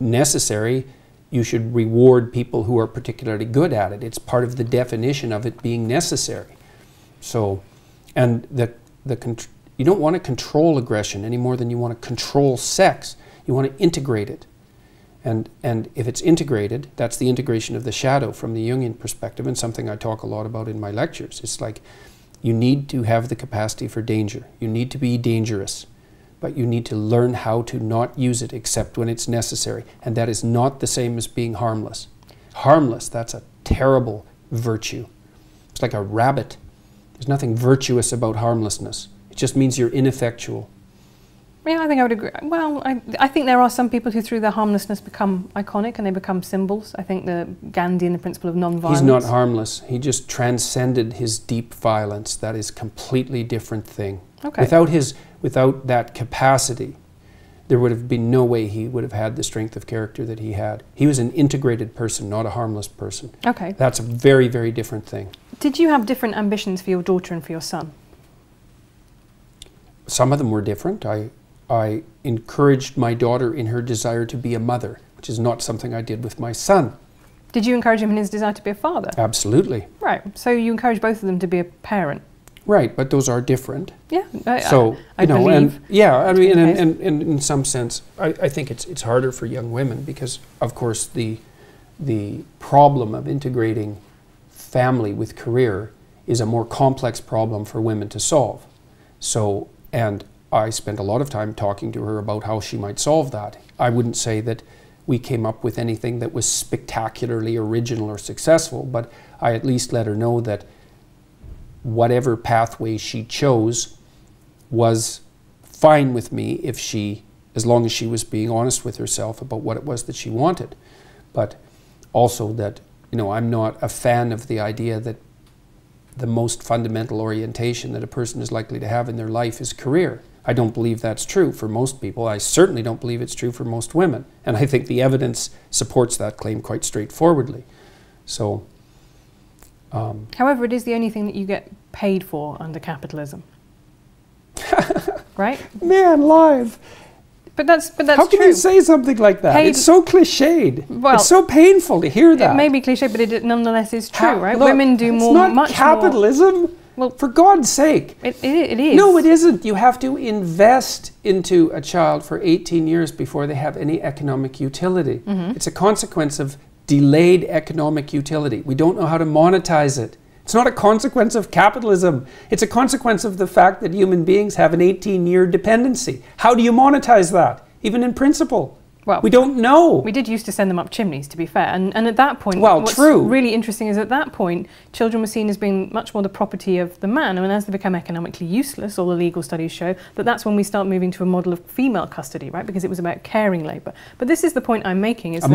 necessary, you should reward people who are particularly good at it. It's part of the definition of it being necessary. So, and you don't want to control aggression any more than you want to control sex. You want to integrate it. And if it's integrated, that's the integration of the shadow from the Jungian perspective, and something I talk a lot about in my lectures. It's like you need to have the capacity for danger. You need to be dangerous, but you need to learn how to not use it except when it's necessary. And that is not the same as being harmless. Harmless, that's a terrible virtue. It's like a rabbit. There's nothing virtuous about harmlessness. It just means you're ineffectual. Yeah, I think I would agree. Well, I think there are some people who through their harmlessness become iconic and they become symbols. I think the Gandhi and the principle of non-violence. He's not harmless. He just transcended his deep violence. That is a completely different thing. Okay. Without that capacity, there would have been no way he would have had the strength of character that he had. He was an integrated person, not a harmless person. Okay. That's a very, very different thing. Did you have different ambitions for your daughter and for your son? Some of them were different. I encouraged my daughter in her desire to be a mother, which is not something I did with my son. Did you encourage him in his desire to be a father? Absolutely. Right. So you encourage both of them to be a parent. Right, but those are different. Yeah. I believe. And yeah, I mean, and in some sense, I think it's harder for young women because, of course, the problem of integrating family with career is a more complex problem for women to solve. So, and I spent a lot of time talking to her about how she might solve that. I wouldn't say that we came up with anything that was spectacularly original or successful, but I at least let her know that whatever pathway she chose was fine with me as long as she was being honest with herself about what it was that she wanted. But also that, I'm not a fan of the idea that the most fundamental orientation that a person is likely to have in their life is career. I don't believe that's true for most people. I certainly don't believe it's true for most women. And I think the evidence supports that claim quite straightforwardly. So, however, it is the only thing that you get paid for under capitalism. Right? Man, live. But that's How can true. you say something like that? It's so cliched. Well, it's so painful to hear that. It may be cliche, but it nonetheless is true, right? Look, Women do it's more, not much capitalism. more. Well, for God's sake. It is. No, it isn't. You have to invest into a child for 18 years before they have any economic utility. Mm-hmm. It's a consequence of delayed economic utility. We don't know how to monetize it. It's not a consequence of capitalism. It's a consequence of the fact that human beings have an 18-year dependency. How do you monetize that, even in principle? Well, we don't know. We did used to send them up chimneys, to be fair. And at that point, what's true. Really interesting is at that point, children were seen as being much more the property of the man. And as they become economically useless, all the legal studies show that that's when we start moving to a model of female custody, right? Because it was about caring labour. But this is the point I'm making. Is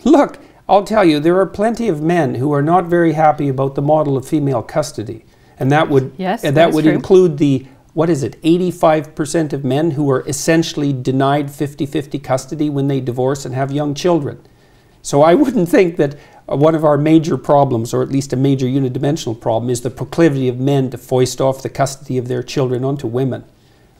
Look, I'll tell you, there are plenty of men who are not very happy about the model of female custody. And that would, include the 85% of men who are essentially denied 50-50 custody when they divorce and have young children. So I wouldn't think that one of our major problems, or at least a major unidimensional problem, is the proclivity of men to foist off the custody of their children onto women.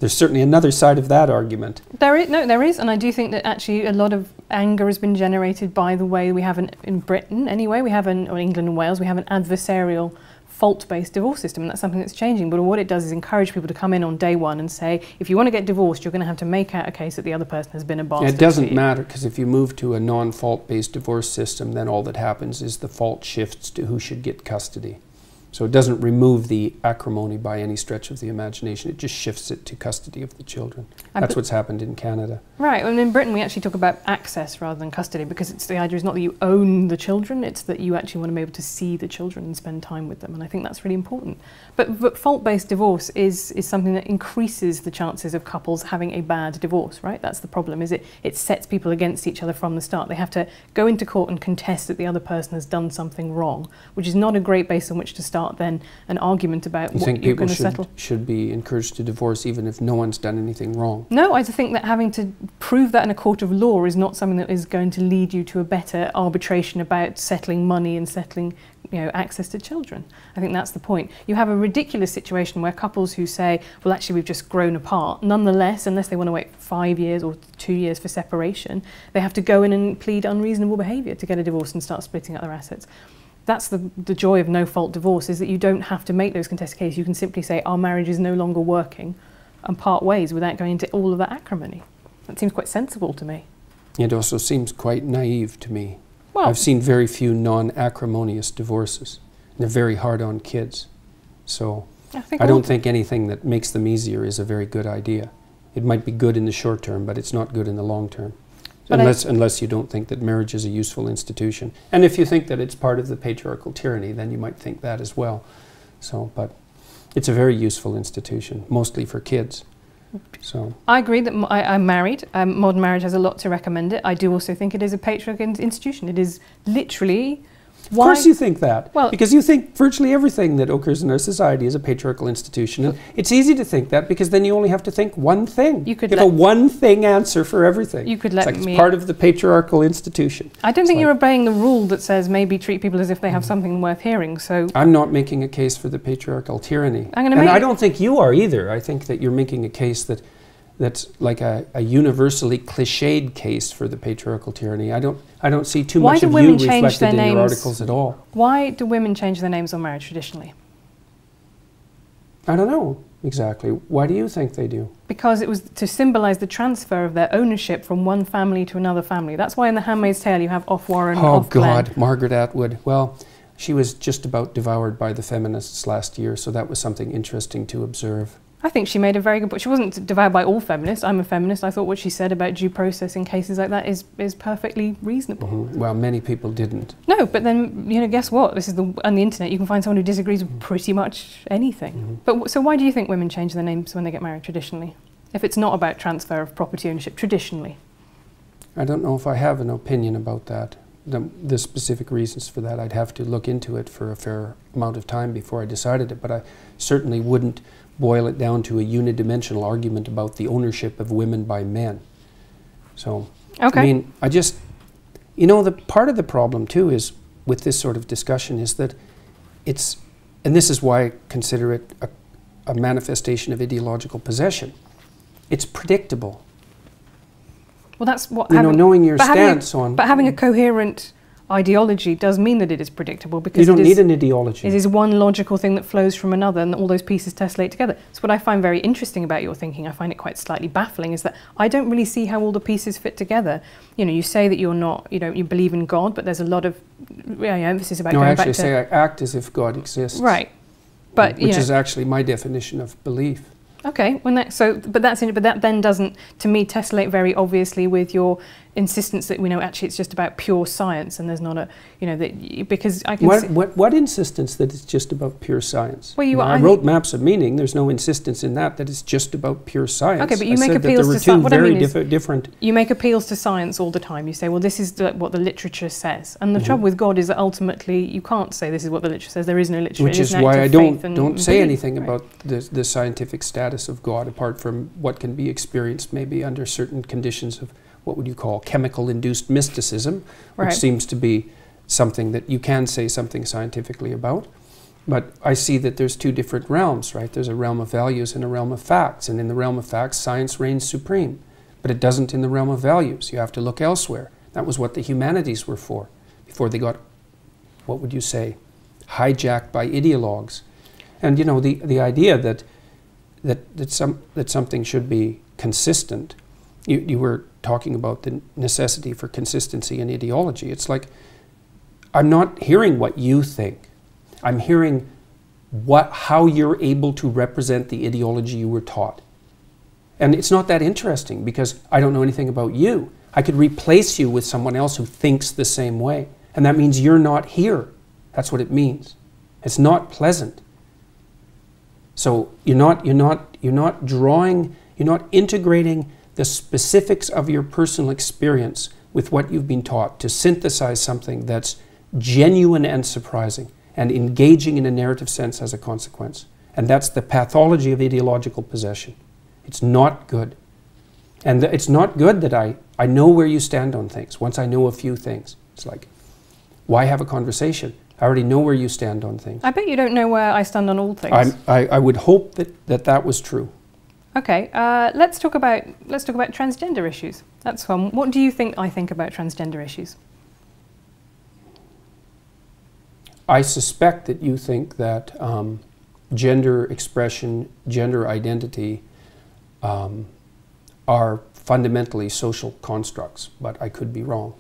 There's certainly another side of that argument. There is, and I do think that actually a lot of anger has been generated by the way we have in Britain anyway, or England and Wales, we have an adversarial fault-based divorce system, and that's something that's changing. But what it does is encourage people to come in on day one and say, if you want to get divorced, you're going to have to make out a case that the other person has been a bastard. It doesn't matter, because if you move to a non-fault-based divorce system, then all that happens is the fault shifts to who should get custody. So it doesn't remove the acrimony by any stretch of the imagination. It just shifts it to custody of the children. That's what's happened in Canada. Right, and in Britain we actually talk about access rather than custody, because it's the idea is not that you own the children, it's that you actually want to be able to see the children and spend time with them, and I think that's really important. But fault-based divorce is something that increases the chances of couples having a bad divorce, right? That's the problem, is it sets people against each other from the start. They have to go into court and contest that the other person has done something wrong, which is not a great base on which to start then an argument about what you're going to settle. You think people should be encouraged to divorce even if no one's done anything wrong? No, I think that having to prove that in a court of law is not something that is going to lead you to a better arbitration about settling money and settling access to children. I think that's the point. You have a ridiculous situation where couples who say, well, actually we've just grown apart, nonetheless, unless they want to wait 5 years or 2 years for separation, they have to go in and plead unreasonable behaviour to get a divorce and start splitting up their assets. that's the joy of no-fault divorce, is that you don't have to make those contested cases. You can simply say, our marriage is no longer working, and part ways without going into all of that acrimony. That seems quite sensible to me. It also seems quite naive to me. Well, I've seen very few non-acrimonious divorces. They're very hard on kids. So I don't think anything that makes them easier is a very good idea. It might be good in the short term, but it's not good in the long term. Unless you don't think that marriage is a useful institution. And if you think that it's part of the patriarchal tyranny, then you might think that as well. So, but it's a very useful institution, mostly for kids. So I agree that I'm married. Modern marriage has a lot to recommend it. I do also think it is a patriarchal institution. It is literally... Of course you think that, well, because you think virtually everything that occurs in our society is a patriarchal institution. And it's easy to think that because then you only have to think one thing. You have a one-thing answer for everything. You could let me... It's part of the patriarchal institution. I don't think you're obeying the rule that says maybe treat people as if they have something worth hearing. So I'm not making a case for the patriarchal tyranny. And I don't think you are either. I think that you're making a case that's like a universally cliched case for the patriarchal tyranny. I don't see too much of you reflected in your articles at all. Why do women change their names on marriage traditionally? I don't know exactly. Why do you think they do? Because it was to symbolize the transfer of their ownership from one family to another family. That's why in The Handmaid's Tale you have off Warren, off Glenn. Oh God, Margaret Atwood. Well, she was just about devoured by the feminists last year, so that was something interesting to observe. I think she made a very good point. She wasn't devoured by all feminists. I'm a feminist. I thought what she said about due process in cases like that is perfectly reasonable. Well, many people didn't. No, but then, guess what? This is on the internet. You can find someone who disagrees with pretty much anything. But so why do you think women change their names when they get married traditionally? If it's not about transfer of property ownership traditionally? I don't know if I have an opinion about that. The specific reasons for that, I'd have to look into it for a fair amount of time before I decided it, but I certainly wouldn't boil it down to a unidimensional argument about the ownership of women by men. So, okay. I mean, the part of the problem too is with this sort of discussion is that it's, and this is why I consider it a manifestation of ideological possession. It's predictable. Well, that's what... knowing your stance on... But having a coherent ideology does mean that it is predictable, because you don't need an ideology. It is one logical thing that flows from another, and all those pieces tessellate together. So what I find very interesting about your thinking, I find it quite slightly baffling, is that I don't really see how all the pieces fit together. You say that you're not, you believe in God, but there's a lot of emphasis about going back to... No, I actually say I act as if God exists. Right. But, which is actually my definition of belief. Okay, but that then doesn't, to me, tessellate very obviously with your insistence that actually it's just about pure science, and there's not a because I can what insistence that it's just about pure science? Well, I wrote Maps of Meaning. There's no insistence in that it's just about pure science. Okay, but you make appeals to science. What I mean is different. You make appeals to science all the time. You say, well, this is what the literature says, and the trouble with God is that ultimately you can't say this is what the literature says. There is no literature. Which is why I don't say anything about the scientific status of God, apart from what can be experienced maybe under certain conditions of what would you call chemical-induced mysticism, which seems to be something that you can say something scientifically about. But I see that there's two different realms, right? There's a realm of values and a realm of facts. And in the realm of facts, science reigns supreme. But it doesn't in the realm of values. You have to look elsewhere. That was what the humanities were for, before they got, what would you say, hijacked by ideologues. And the idea that something should be consistent. You were talking about the necessity for consistency in ideology. It's like, I'm not hearing what you think. I'm hearing how you're able to represent the ideology you were taught. And it's not that interesting, because I don't know anything about you. I could replace you with someone else who thinks the same way. And that means you're not here. That's what it means. It's not pleasant. So you're not integrating the specifics of your personal experience with what you've been taught to synthesize something that's genuine and surprising and engaging in a narrative sense as a consequence. And that's the pathology of ideological possession. It's not good. And it's not good that I know where you stand on things. Once I know a few things, it's like, why have a conversation? I already know where you stand on things. I bet you don't know where I stand on all things. I would hope that was true. Okay, let's talk about transgender issues. That's fun. What do you think I think about transgender issues? I suspect that you think that gender expression, gender identity are fundamentally social constructs, but I could be wrong.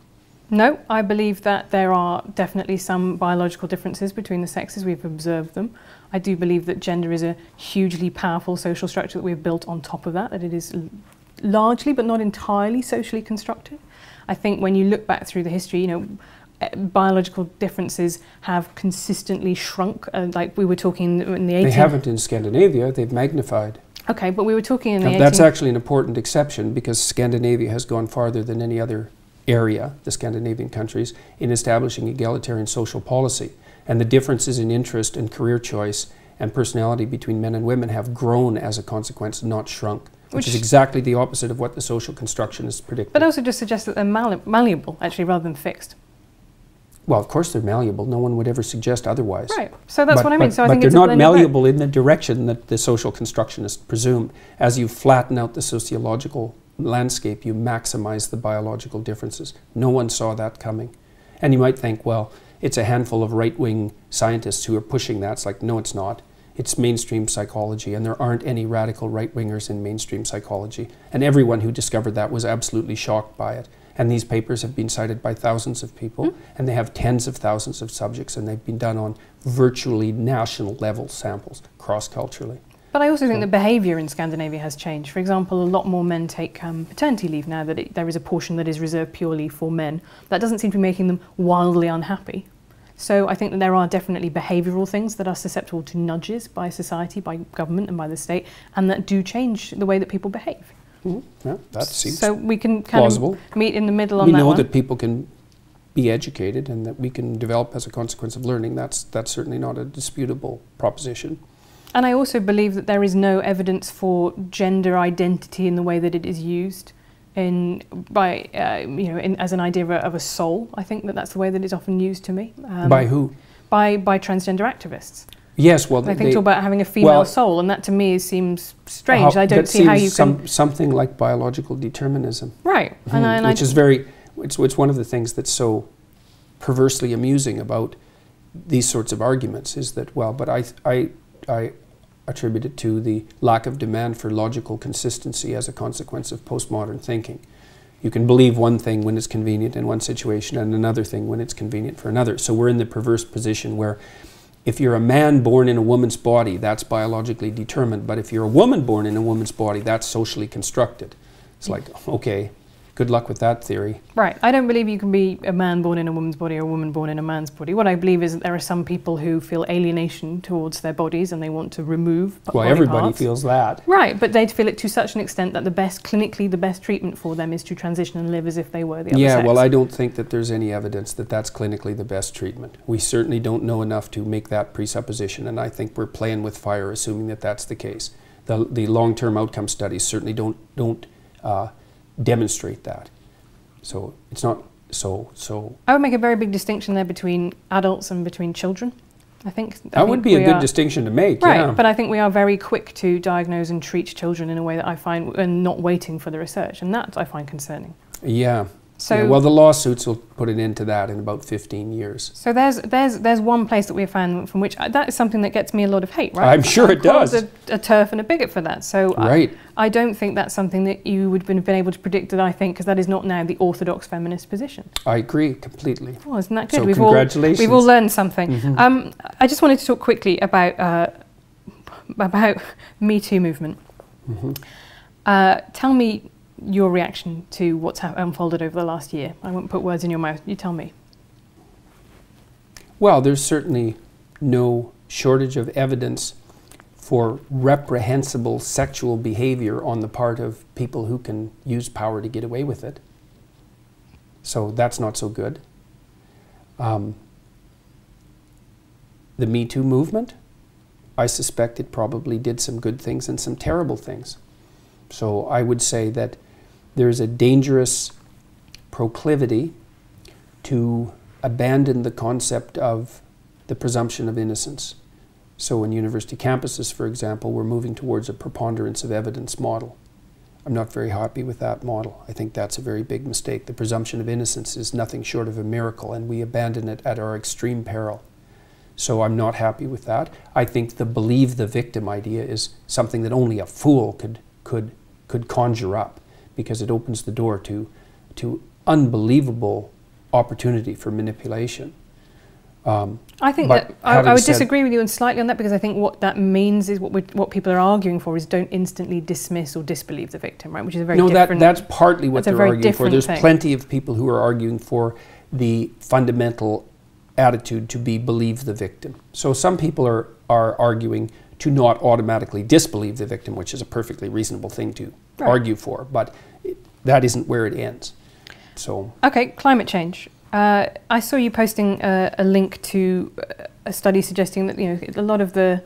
No, I believe that there are definitely some biological differences between the sexes. We've observed them. I do believe that gender is a hugely powerful social structure that we've built on top of that it is largely, but not entirely, socially constructed. I think when you look back through the history, you know, biological differences have consistently shrunk, like we were talking in the 18th... They haven't in Scandinavia, they've magnified. Okay, but we were talking in the 18th... That's actually an important exception, because Scandinavia has gone farther than any other area, the Scandinavian countries, in establishing egalitarian social policy. And the differences in interest and career choice and personality between men and women have grown as a consequence, not shrunk, which is exactly the opposite of what the social constructionists predicted. But also just suggests that they're malleable, actually, rather than fixed. Well, of course they're malleable. No one would ever suggest otherwise. Right. So that's what I mean. So I think they're not malleable in the direction that the social constructionists presume. As you flatten out the sociological landscape, you maximize the biological differences. No one saw that coming. And you might think, well, it's a handful of right-wing scientists who are pushing that. It's like, no, it's not. It's mainstream psychology, and there aren't any radical right-wingers in mainstream psychology. And everyone who discovered that was absolutely shocked by it. And these papers have been cited by thousands of people, and they have tens of thousands of subjects, and they've been done on virtually national level samples, cross-culturally. But I also think the behaviour in Scandinavia has changed. For example, a lot more men take paternity leave now that there is a portion that is reserved purely for men. That doesn't seem to be making them wildly unhappy. So I think that there are definitely behavioural things that are susceptible to nudges by society, by government and by the state, and that do change the way that people behave. Yeah, that seems so we can kind plausible. Of meet in the middle on that one. We know that people can be educated and that we can develop as a consequence of learning. That's certainly not a disputable proposition. And I also believe that there is no evidence for gender identity in the way that it is used as an idea of a soul. I think that that's the way that it's often used to me. By who? By transgender activists. Yes, well, I think talk about having a female soul, and that to me seems strange. I don't see how you can... something like biological determinism. Right. Which is very... It's one of the things that's so perversely amusing about these sorts of arguments is that, well, but I attribute it to the lack of demand for logical consistency as a consequence of postmodern thinking. You can believe one thing when it's convenient in one situation and another thing when it's convenient for another. So we're in the perverse position where if you're a man born in a woman's body, that's biologically determined. But if you're a woman born in a woman's body, that's socially constructed. It's like, okay, good luck with that theory. Right. I don't believe you can be a man born in a woman's body or a woman born in a man's body. What I believe is that there are some people who feel alienation towards their bodies and they want to remove body everybody parts. Feels that. Right, but they feel it to such an extent that clinically the best treatment for them is to transition and live as if they were the other sex. Yeah, well, I don't think that there's any evidence that that's clinically the best treatment. We certainly don't know enough to make that presupposition, and I think we're playing with fire assuming that that's the case. The long-term outcome studies certainly don't demonstrate that. So it's not so. I would make a very big distinction there between adults and between children. I think that would be a good distinction to make. Right, yeah. But I think we are very quick to diagnose and treat children in a way that I find, and not waiting for the research, and that I find concerning. Yeah. So, yeah, well, the lawsuits will put an end to that in about 15 years. So there's one place that we have found from which that is something that gets me a lot of hate, right? I'm sure it does. I'm a turf and a bigot for that. So right. I don't think that's something that you would have been able to predict, that I think, because that is not now the orthodox feminist position. I agree completely. Oh, isn't that good? So congratulations. We've all learned something. Mm-hmm. I just wanted to talk quickly about Me Too movement. Mm-hmm. Tell me your reaction to what's unfolded over the last year. I won't put words in your mouth. You tell me. Well, there's certainly no shortage of evidence for reprehensible sexual behavior on the part of people who can use power to get away with it. So that's not so good. The Me Too movement, I suspect it probably did some good things and some terrible things. So I would say that there's a dangerous proclivity to abandon the concept of the presumption of innocence. So in university campuses, for example, we're moving towards a preponderance of evidence model. I'm not very happy with that model. I think that's a very big mistake. The presumption of innocence is nothing short of a miracle, and we abandon it at our extreme peril. So I'm not happy with that. I think the believe the victim idea is something that only a fool could conjure up, because it opens the door to unbelievable opportunity for manipulation. I think that I would disagree with you slightly on that, because I think what that means is what people are arguing for is don't instantly dismiss or disbelieve the victim, right? Which is a very different. No, that's partly what they're arguing for. There's thing. Plenty of people who are arguing for the fundamental attitude to be believe the victim. So some people are arguing to not automatically disbelieve the victim, which is a perfectly reasonable thing to argue for, but that isn't where it ends. So okay, climate change. I saw you posting a link to a study suggesting that a lot of the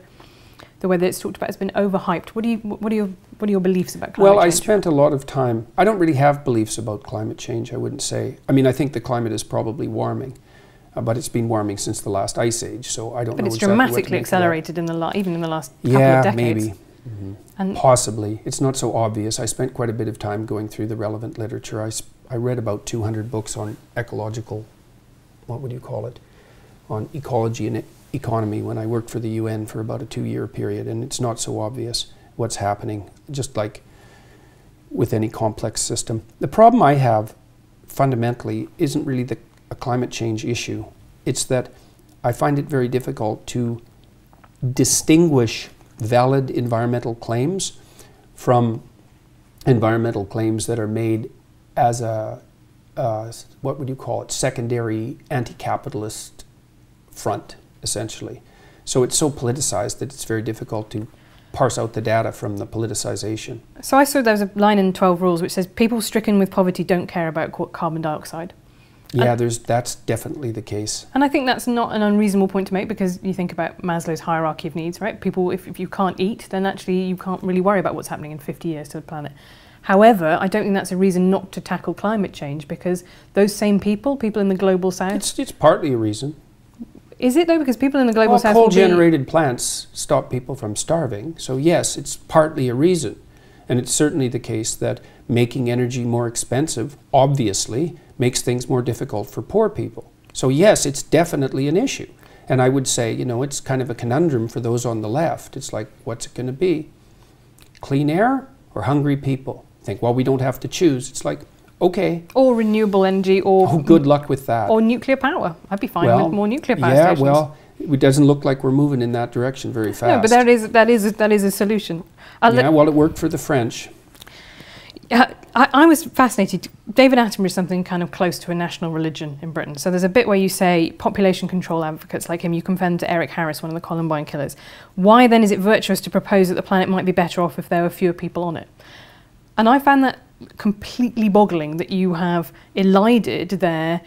way that it's talked about has been overhyped. What are your beliefs about climate change? Well, I spent a lot of time. I don't really have beliefs about climate change, I wouldn't say. I mean, I think the climate is probably warming, but it's been warming since the last ice age, so I don't know. But it's exactly dramatically accelerated even in the last couple of decades. Maybe. Mm-hmm. And possibly. It's not so obvious. I spent quite a bit of time going through the relevant literature. I read about 200 books on ecological, what would you call it, on ecology and economy when I worked for the UN for about a 2-year period, and it's not so obvious what's happening, just like with any complex system. The problem I have fundamentally isn't really a climate change issue. It's that I find it very difficult to distinguish valid environmental claims from environmental claims that are made as a, what would you call it, secondary anti-capitalist front, essentially. So it's so politicized that it's very difficult to parse out the data from the politicization. So I saw there was a line in 12 Rules which says people stricken with poverty don't care about carbon dioxide. Yeah, that's definitely the case. And I think that's not an unreasonable point to make, because you think about Maslow's hierarchy of needs, right? People, if you can't eat, then actually you can't really worry about what's happening in 50 years to the planet. However, I don't think that's a reason not to tackle climate change, because those same people in the global south... It's partly a reason. Is it though? Because people in the global south... coal-generated plants stop people from starving. So yes, it's partly a reason. And it's certainly the case that making energy more expensive, obviously, makes things more difficult for poor people. So yes, it's definitely an issue. And I would say, it's kind of a conundrum for those on the left. It's like, what's it going to be? Clean air or hungry people? Think, well, we don't have to choose. It's like, okay. Or renewable energy, or... Oh, good luck with that. Or nuclear power. I'd be fine with more nuclear power stations. Yeah, well, it doesn't look like we're moving in that direction very fast. No, but that is a solution. Yeah, well, it worked for the French. I was fascinated. David Attenborough is something kind of close to a national religion in Britain. So there's a bit where you say population control advocates like him, you compare them to Eric Harris, one of the Columbine killers. Why then is it virtuous to propose that the planet might be better off if there were fewer people on it? And I found that completely boggling, that you have elided their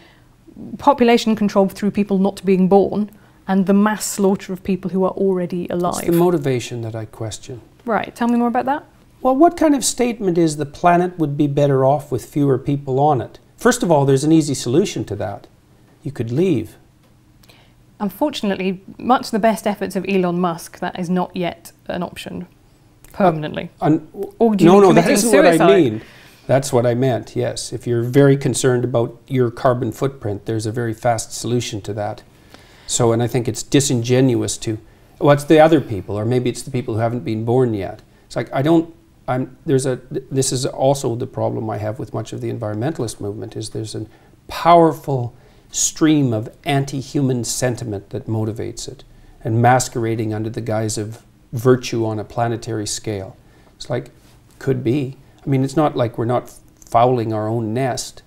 population control through people not being born and the mass slaughter of people who are already alive. It's the motivation that I question. Right, tell me more about that. Well, what kind of statement is the planet would be better off with fewer people on it? First of all, there's an easy solution to that. You could leave. Unfortunately, much the best efforts of Elon Musk, that is not yet an option permanently. Or do you no, that isn't suicide? What I mean. That's what I meant, yes. If you're very concerned about your carbon footprint, there's a very fast solution to that. So, and I think it's disingenuous to, well, it's the other people, or maybe it's the people who haven't been born yet. It's like, this is also the problem I have with much of the environmentalist movement, is there's a powerful stream of anti-human sentiment that motivates it, and masquerading under the guise of virtue on a planetary scale. It's like, could be. I mean, it's not like we're not fouling our own nest,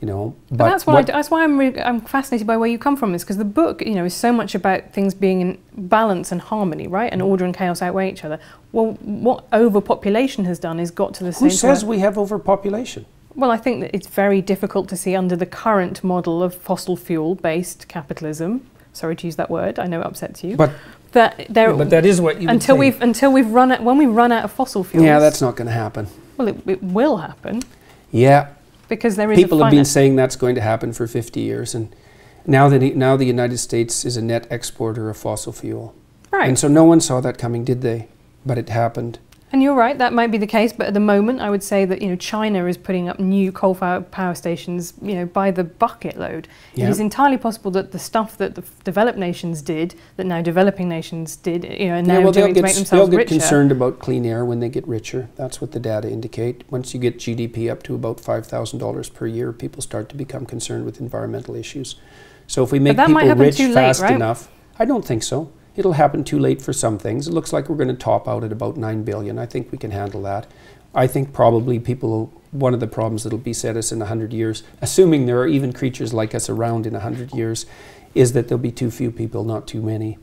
But that's why I'm fascinated by where you come from, is because the book, is so much about things being in balance and harmony, right? And order and chaos outweigh each other. Well, what overpopulation has done is got to the same point. Who says we have overpopulation? Well, I think that it's very difficult to see under the current model of fossil fuel-based capitalism. Sorry to use that word. I know it upsets you. But that is what you when we run out of fossil fuels. Yeah, that's not going to happen. Well, it will happen. Yeah. Because there is people have been saying that's going to happen for 50 years, and now the United States is a net exporter of fossil fuel. Right. And so no one saw that coming, did they? But it happened. And you're right, that might be the case, but at the moment I would say that, you know, China is putting up new coal-fired power stations, you know, by the bucket load. Yeah. It is entirely possible that the stuff that the developed nations did, that now developing nations did, you know, and now doing to make themselves they'll richer. get concerned about clean air when they get richer. That's what the data indicate. Once you get GDP up to about $5,000 per year, people start to become concerned with environmental issues. So if we make people rich fast enough, I don't think so. It'll happen too late for some things. It looks like we're going to top out at about 9 billion. I think we can handle that. I think probably one of the problems that'll beset us in 100 years, assuming there are even creatures like us around in 100 years, is that there'll be too few people, not too many.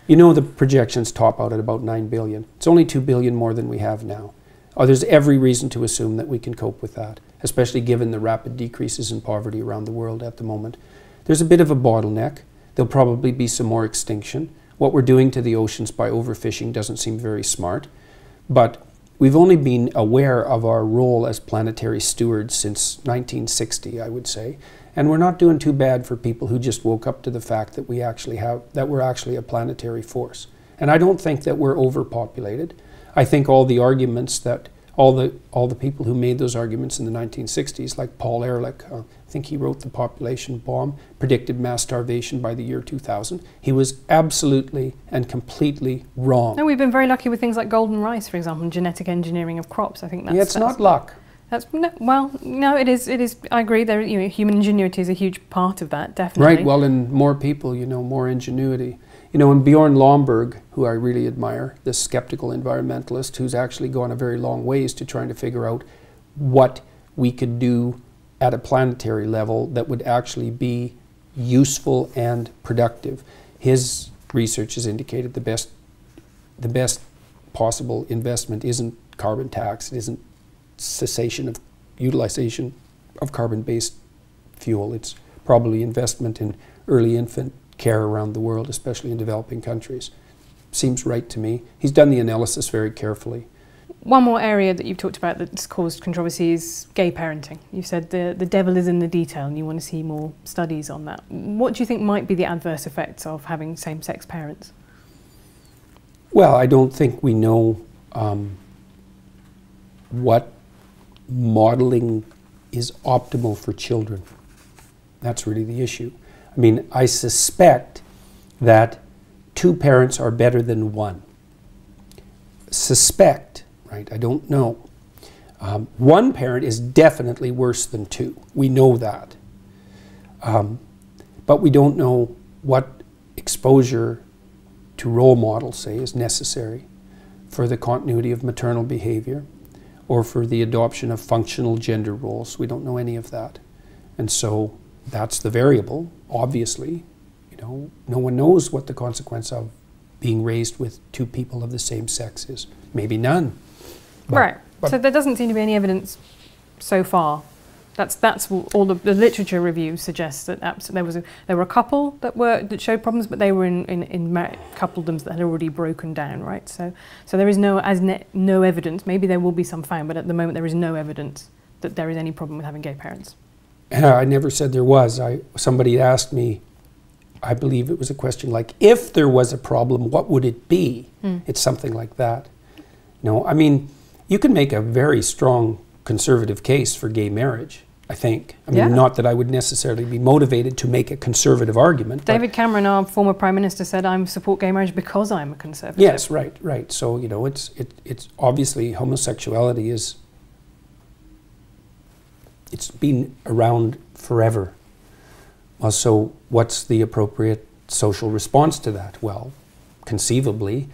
You know, the projections top out at about 9 billion. It's only 2 billion more than we have now. There's every reason to assume that we can cope with that, especially given the rapid decreases in poverty around the world at the moment. There's a bit of a bottleneck. There'll probably be some more extinction. What we're doing to the oceans by overfishing doesn't seem very smart, but we've only been aware of our role as planetary stewards since 1960, I would say, and we're not doing too bad for people who just woke up to the fact that we're actually a planetary force. And I don't think that we're overpopulated. I think all the arguments that all the people who made those arguments in the 1960s, like Paul Ehrlich, I think he wrote The Population Bomb, predicted mass starvation by the year 2000. He was absolutely and completely wrong. No, we've been very lucky with things like golden rice, for example, and genetic engineering of crops. I think that's... Yeah, it's not luck. No, it is. I agree. You know, human ingenuity is a huge part of that, definitely. Right. Well, and more people, you know, more ingenuity. You know, and Bjorn Lomborg, who I really admire, this skeptical environmentalist who's actually gone a very long ways to trying to figure out what we could do at a planetary level that would actually be useful and productive. His research has indicated the best possible investment isn't carbon tax, it isn't cessation of utilization of carbon-based fuel. It's probably investment in early infant care around the world, especially in developing countries. Seems right to me. He's done the analysis very carefully. One more area that you've talked about that's caused controversy is gay parenting. You've said the devil is in the detail and you want to see more studies on that. What do you think might be the adverse effects of having same-sex parents? Well, I don't think we know what modeling is optimal for children. That's really the issue. I mean, I suspect that 2 parents are better than 1. Suspect, right? I don't know. 1 parent is definitely worse than 2. We know that. But we don't know what exposure to role models, say, is necessary for the continuity of maternal behavior or for the adoption of functional gender roles. We don't know any of that. And so that's the variable, obviously. You know, no one knows what the consequence of being raised with 2 people of the same sex is. Maybe none. But so there doesn't seem to be any evidence so far. That's all the literature review suggests that there were a couple that showed problems, but they were in coupledoms that had already broken down, right? So there is no evidence. Maybe there will be some found, but at the moment there is no evidence that there is any problem with having gay parents. I never said there was. Somebody asked me, I believe it was a question like, if there was a problem, what would it be? It's something like that. No, I mean, you can make a very strong conservative case for gay marriage, I think. I mean, not that I would necessarily be motivated to make a conservative argument. David Cameron, our former Prime Minister, said, I support gay marriage because I'm a conservative. Yes, right. So, you know, it's obviously homosexuality it's been around forever. Well, so what's the appropriate social response to that? Well, conceivably,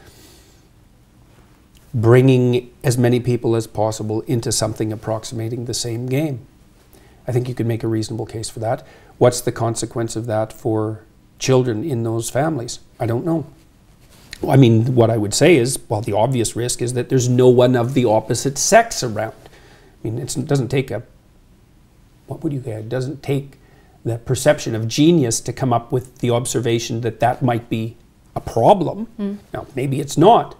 bringing as many people as possible into something approximating the same game. I think you could make a reasonable case for that. What's the consequence of that for children in those families? I don't know. I mean, what I would say is, well, the obvious risk is that there's no one of the opposite sex around. I mean, it doesn't take it doesn't take the perception of genius to come up with the observation that that might be a problem. Now, maybe it's not.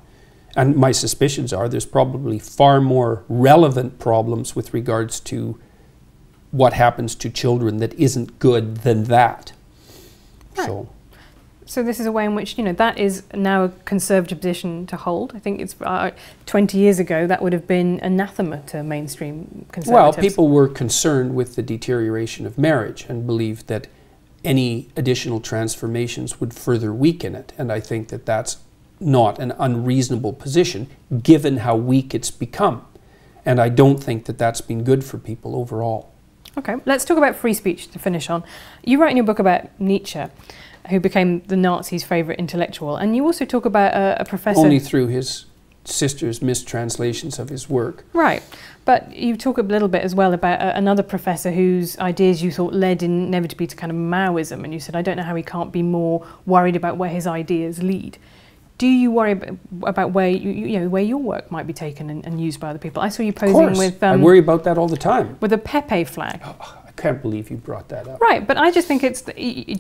And my suspicions are there's probably far more relevant problems with regards to what happens to children that isn't good than that. Right. So this is a way in which, you know, that is now a conservative position to hold. I think it's 20 years ago that would have been anathema to mainstream conservatives. Well, people were concerned with the deterioration of marriage and believed that any additional transformations would further weaken it. And I think that that's not an unreasonable position given how weak it's become. And I don't think that that's been good for people overall. Okay, let's talk about free speech to finish on. You write in your book about Nietzsche, who became the Nazis' favourite intellectual, and you also talk about a professor... Only through his sister's mistranslations of his work. Right, but you talk a little bit as well about another professor whose ideas you thought led inevitably to kind of Maoism, and you said, I don't know how he can't be more worried about where his ideas lead. Do you worry about where where your work might be taken and used by other people? I saw you posing with... I worry about that all the time. With a Pepe flag. Oh, I can't believe you brought that up. Right, but I just think it's...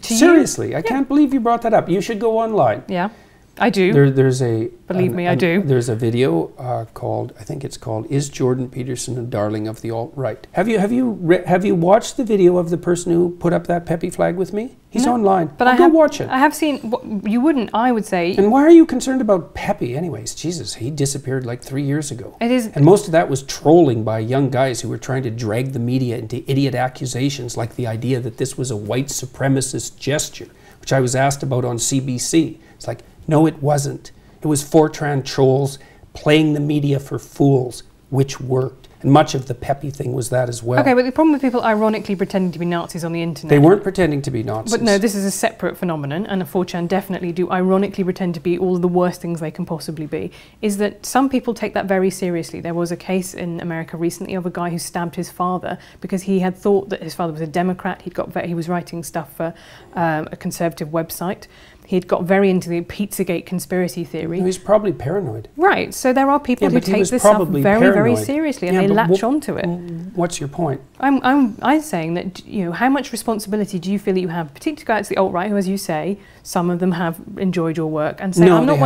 Seriously, I can't believe you brought that up. You should go online. Yeah, I do. There's a... Believe me, I do. There's a video called, I think it's called, Is Jordan Peterson a Darling of the Alt-Right? Have you watched the video of the person who put up that Pepe flag with me? He's online. But go watch it. I have seen... You wouldn't, I would say... And why are you concerned about Pepe anyways? Jesus, he disappeared like 3 years ago. It is... And most of that was trolling by young guys who were trying to drag the media into idiot accusations like the idea that this was a white supremacist gesture, which I was asked about on CBC. It's like, no, it wasn't. It was Fortran trolls playing the media for fools, which worked. And much of the Pepe thing was that as well. Okay, but the problem with people ironically pretending to be Nazis on the internet... They weren't pretending to be Nazis. But no, this is a separate phenomenon, and 4chan definitely do ironically pretend to be all of the worst things they can possibly be, is that some people take that very seriously. There was a case in America recently of a guy who stabbed his father because he had thought that his father was a Democrat. He was writing stuff for a conservative website. He'd got very into the Pizzagate conspiracy theory. No, he's probably paranoid. Right, so there are people who take this stuff very, very seriously, and they latch onto it. What's your point? I'm saying that, you know, how much responsibility do you feel that you have, particularly guys to the alt-right, who, as you say, some of them have enjoyed your work, and say, no, I'm not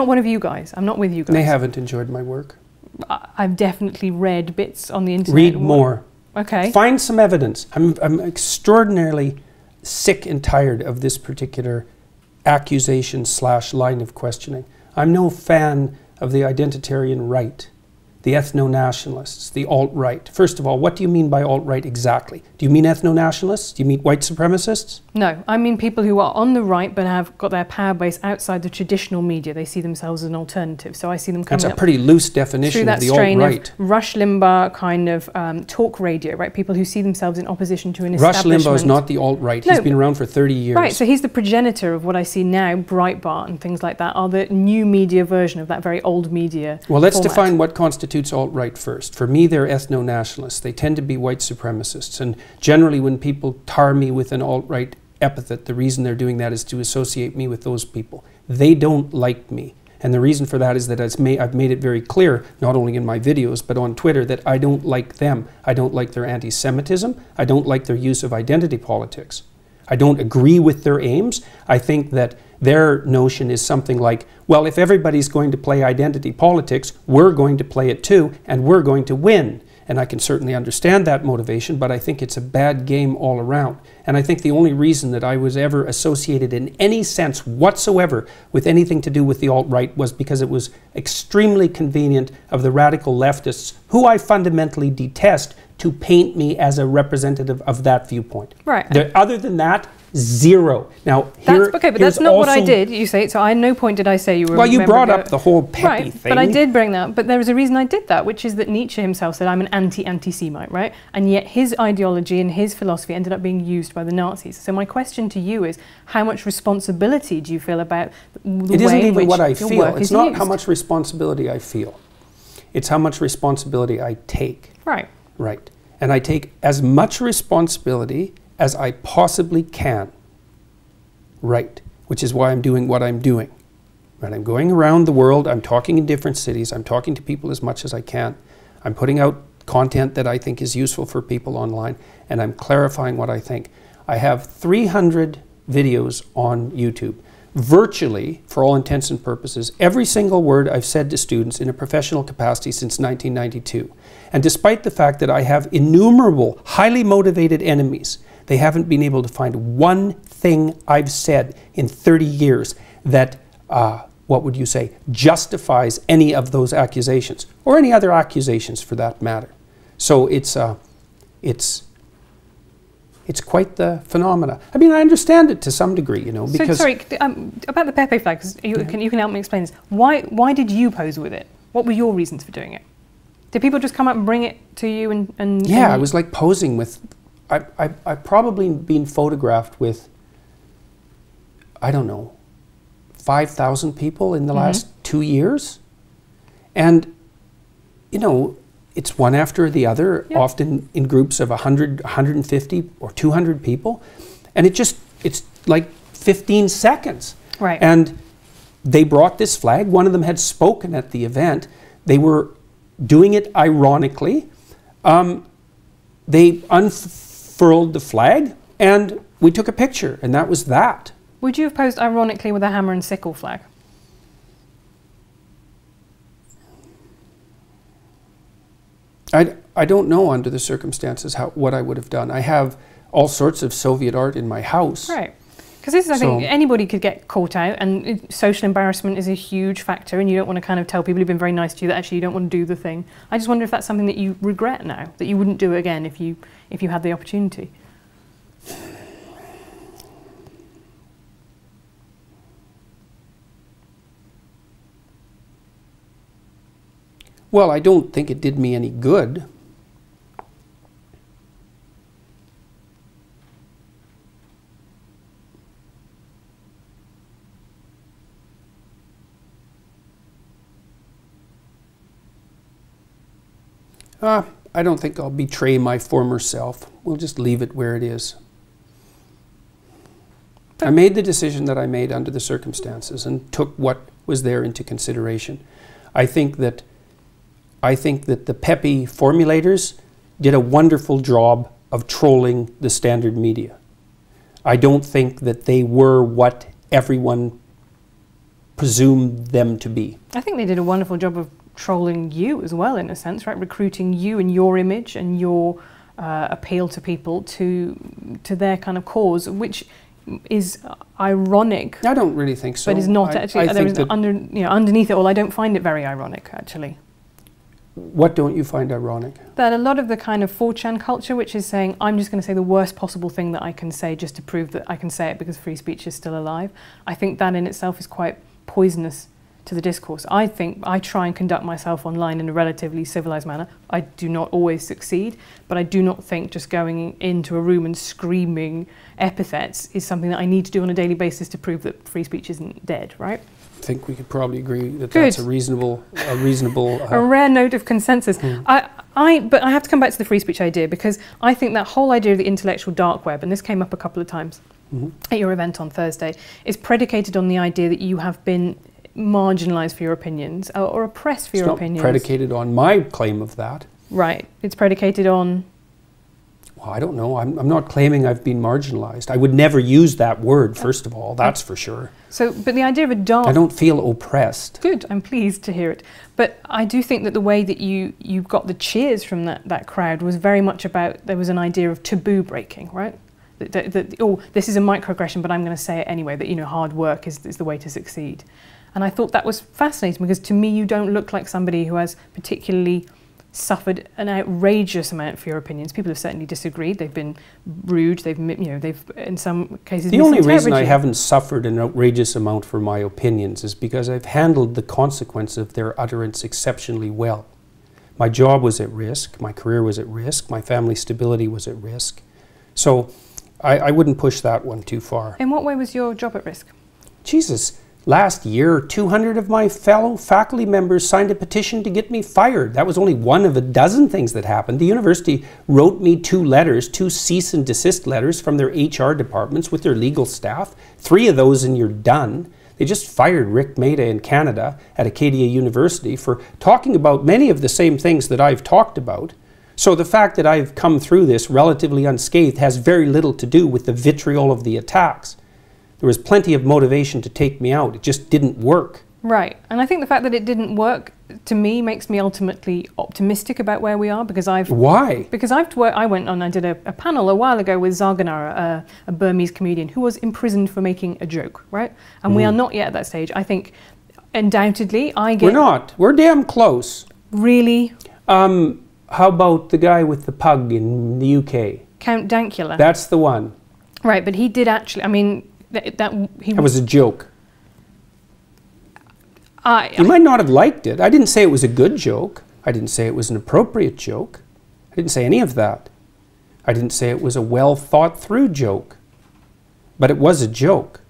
one of you guys. I'm not with you guys. They haven't enjoyed my work. I've definitely read bits on the internet. Read more. Okay. Find some evidence. I'm extraordinarily sick and tired of this particular accusation / line of questioning. I'm no fan of the identitarian right, the ethno-nationalists, the alt-right. First of all, what do you mean by alt-right exactly? Do you mean ethno-nationalists? Do you mean white supremacists? No, I mean people who are on the right but have got their power base outside the traditional media. They see themselves as an alternative. So I see them coming That's a pretty loose definition of the alt-right. Rush Limbaugh kind of talk radio, right? People who see themselves in opposition to an establishment. Rush Limbaugh is not the alt-right. No, he's been around for 30 years. Right, so he's the progenitor of what I see now, Breitbart and things like that, are the new media version of that very old media Well, let's format. define what constitutes alt-right first. For me, they're ethno-nationalists. They tend to be white supremacists. And generally, when people tar me with an alt-right epithet, the reason they're doing that is to associate me with those people. They don't like me. And the reason for that is that I've made it very clear, not only in my videos, but on Twitter, that I don't like them. I don't like their anti-Semitism. I don't like their use of identity politics. I don't agree with their aims. I think that their notion is something like, well, if everybody's going to play identity politics, we're going to play it too, and we're going to win. And I can certainly understand that motivation, but I think it's a bad game all around. And I think the only reason that I was ever associated in any sense whatsoever with anything to do with the alt-right was because it was extremely convenient of the radical leftists, who I fundamentally detest, to paint me as a representative of that viewpoint. Right. Other than that, zero. Now, that's okay, but that's not what I did. You say so. At no point did I say you were. Well, you brought up the whole Pepe thing. But I did bring that up. But there was a reason I did that, which is that Nietzsche himself said, "I'm an anti-Semite," right? And yet his ideology and his philosophy ended up being used by the Nazis. So my question to you is, how much responsibility do you feel about the way in which what I your feel. work It's is not used? how much responsibility I feel. It's how much responsibility I take. Right. Right. And I take as much responsibility as I possibly can. Right. Which is why I'm doing what I'm doing. Right. I'm going around the world. I'm talking in different cities. I'm talking to people as much as I can. I'm putting out content that I think is useful for people online, and I'm clarifying what I think. I have 300 videos on YouTube. Virtually, for all intents and purposes, every single word I've said to students in a professional capacity since 1992. And despite the fact that I have innumerable, highly motivated enemies They haven't been able to find one thing I've said in 30 years that, what would you say, justifies any of those accusations, or any other accusations for that matter. So it's quite the phenomena. I mean, I understand it to some degree, you know, because... So, sorry, about the Pepe flag, because you can help me explain this. Why did you pose with it? What were your reasons for doing it? Did people just come up and bring it to you and Yeah, I was like posing with... I've probably been photographed with, I don't know, 5,000 people in the last 2 years. And, you know, it's one after the other, often in groups of 100, 150 or 200 people. And it's like 15 seconds. Right. And they brought this flag. One of them had spoken at the event. They were doing it ironically. They unfurled the flag and we took a picture, and that was that. Would you have posed ironically with a hammer and sickle flag? I don't know under the circumstances what I would have done. I have all sorts of Soviet art in my house. Right. Because this is, I think, anybody could get caught out, and social embarrassment is a huge factor, and you don't want to kind of tell people who've been very nice to you that actually you don't want to do the thing. I just wonder if that's something that you regret now, that you wouldn't do it again if you had the opportunity. Well, I don't think it did me any good. I don't think I'll betray my former self. We'll just leave it where it is. I made the decision that I made under the circumstances and took what was there into consideration. I think that the Pepe formulators did a wonderful job of trolling the standard media. I don't think that they were what everyone presumed them to be. I think they did a wonderful job of trolling you as well, in a sense, right? Recruiting you and your image and your appeal to people to their kind of cause, which is ironic. I don't really think so. But is not actually. Underneath it all, I don't find it very ironic, actually. What don't you find ironic? That a lot of the kind of 4chan culture, which is saying, I'm just going to say the worst possible thing that I can say just to prove that I can say it because free speech is still alive. I think that in itself is quite poisonous to the discourse. I think I try and conduct myself online in a relatively civilized manner. I do not always succeed, but I do not think just going into a room and screaming epithets is something that I need to do on a daily basis to prove that free speech isn't dead, right? I think we could probably agree that that's a reasonable a rare note of consensus. But I have to come back to the free speech idea, because I think that whole idea of the intellectual dark web, and this came up a couple of times at your event on Thursday, is predicated on the idea that you have been marginalised for your opinions or oppressed for your opinions. It's not predicated on my claim of that. Right. It's predicated on... Well, I don't know. I'm not claiming I've been marginalised. I would never use that word, first of all. That's for sure. So, but the idea of a dark... I don't feel oppressed. Good. I'm pleased to hear it. But I do think that the way that you got the cheers from that crowd was very much about, there was an idea of taboo breaking, right? That oh, this is a microaggression, but I'm going to say it anyway, that, you know, hard work is the way to succeed. And I thought that was fascinating, because to me you don't look like somebody who has particularly suffered an outrageous amount for your opinions. People have certainly disagreed. They've been rude. They've in some cases. The only reason I haven't suffered an outrageous amount for my opinions is because I've handled the consequence of their utterance exceptionally well. My job was at risk. My career was at risk. My family stability was at risk. So I wouldn't push that one too far. In what way was your job at risk? Jesus. Last year, 200 of my fellow faculty members signed a petition to get me fired. That was only one of a dozen things that happened. The university wrote me 2 letters, 2 cease and desist letters from their HR departments with their legal staff. 3 of those and you're done. They just fired Rick Maida in Canada at Acadia University for talking about many of the same things that I've talked about. So the fact that I've come through this relatively unscathed has very little to do with the vitriol of the attacks. There was plenty of motivation to take me out. It just didn't work. Right, and I think the fact that it didn't work, to me, makes me ultimately optimistic about where we are, because Why? Because I went on, I did a panel a while ago with Zarganara, a Burmese comedian, who was imprisoned for making a joke, right? And we are not yet at that stage. I think, undoubtedly, We're not. We're damn close. Really? How about the guy with the pug in the UK? Count Dankula. That's the one. Right, but he did actually, I mean, that was a joke. You I might not have liked it. I didn't say it was a good joke. I didn't say it was an appropriate joke. I didn't say any of that. I didn't say it was a well thought through joke. But it was a joke.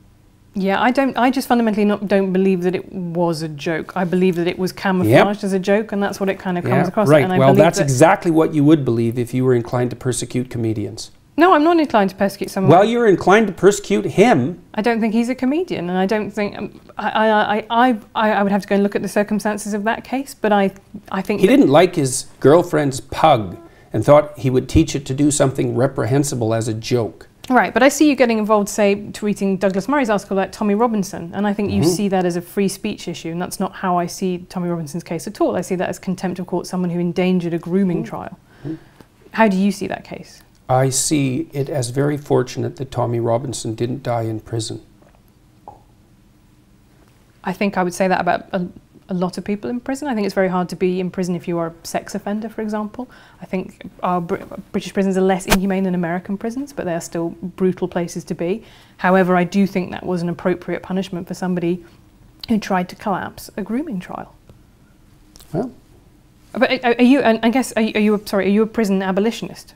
Yeah, I just fundamentally don't believe that it was a joke. I believe that it was camouflaged as a joke, and that's what it kind of comes across. Right. And Well, that's exactly what you would believe if you were inclined to persecute comedians. No, I'm not inclined to persecute someone. Well, you're inclined to persecute him. I don't think he's a comedian, and I don't think I would have to go and look at the circumstances of that case. But I think he didn't like his girlfriend's pug and thought he would teach it to do something reprehensible as a joke. Right, but I see you getting involved, say, tweeting Douglas Murray's article about Tommy Robinson, and I think you see that as a free speech issue, and that's not how I see Tommy Robinson's case at all. I see that as contempt of court, someone who endangered a grooming trial. How do you see that case? I see it as very fortunate that Tommy Robinson didn't die in prison. I think I would say that about a lot of people in prison. I think it's very hard to be in prison if you are a sex offender, for example. I think our British prisons are less inhumane than American prisons, but they are still brutal places to be. However, I do think that was an appropriate punishment for somebody who tried to collapse a grooming trial. Well, but are you? And I guess are you a prison abolitionist?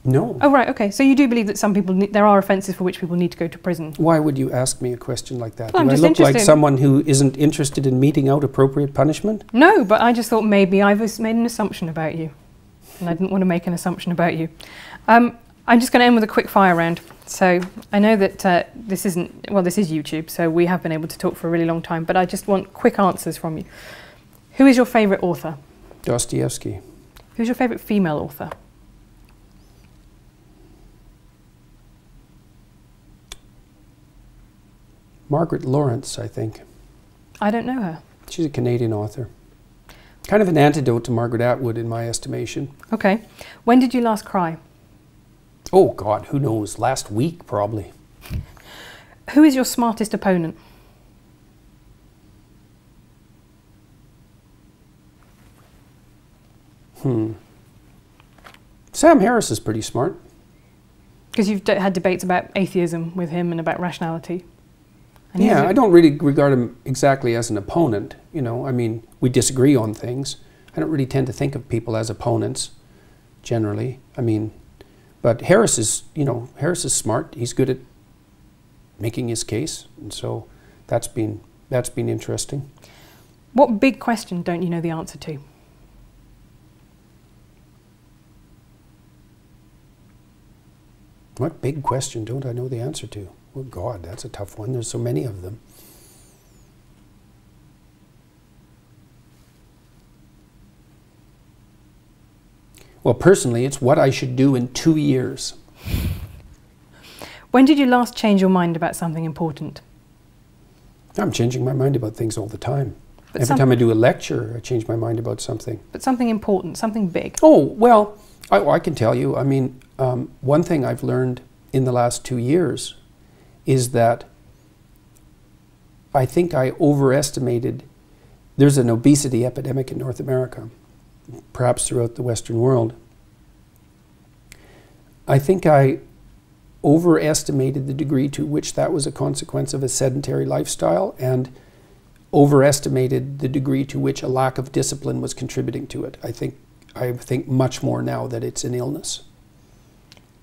No. Oh, right, okay. So you do believe that some people, there are offences for which people need to go to prison? Why would you ask me a question like that? Well, Do I look like someone who isn't interested in meting out appropriate punishment? No, but I just thought maybe I've made an assumption about you. And I didn't want to make an assumption about you. I'm just going to end with a quick fire round. So I know that this is YouTube, so we have been able to talk for a really long time, but I just want quick answers from you. Who is your favourite author? Dostoevsky. Who's your favourite female author? Margaret Lawrence, I think. I don't know her. She's a Canadian author. Kind of an antidote to Margaret Atwood in my estimation. Okay. When did you last cry? Oh God, who knows? Last week, probably. Who is your smartest opponent? Sam Harris is pretty smart. Because you've had debates about atheism with him and about rationality. And yeah, I don't really regard him exactly as an opponent. You know, I mean, we disagree on things. I don't really tend to think of people as opponents, generally. I mean, but Harris is smart. He's good at making his case, and so that's been interesting. What big question don't you know the answer to? What big question don't I know the answer to? Oh God, that's a tough one. There's so many of them. Well, personally, it's what I should do in 2 years. When did you last change your mind about something important? I'm changing my mind about things all the time. Every time I do a lecture, I change my mind about something. But something important, something big. Oh, well, I can tell you. I mean, one thing I've learned in the last 2 years is that I think I overestimated. There's an obesity epidemic in North America, perhaps throughout the Western world. I think I overestimated the degree to which that was a consequence of a sedentary lifestyle, and overestimated the degree to which a lack of discipline was contributing to it. I think much more now that it's an illness.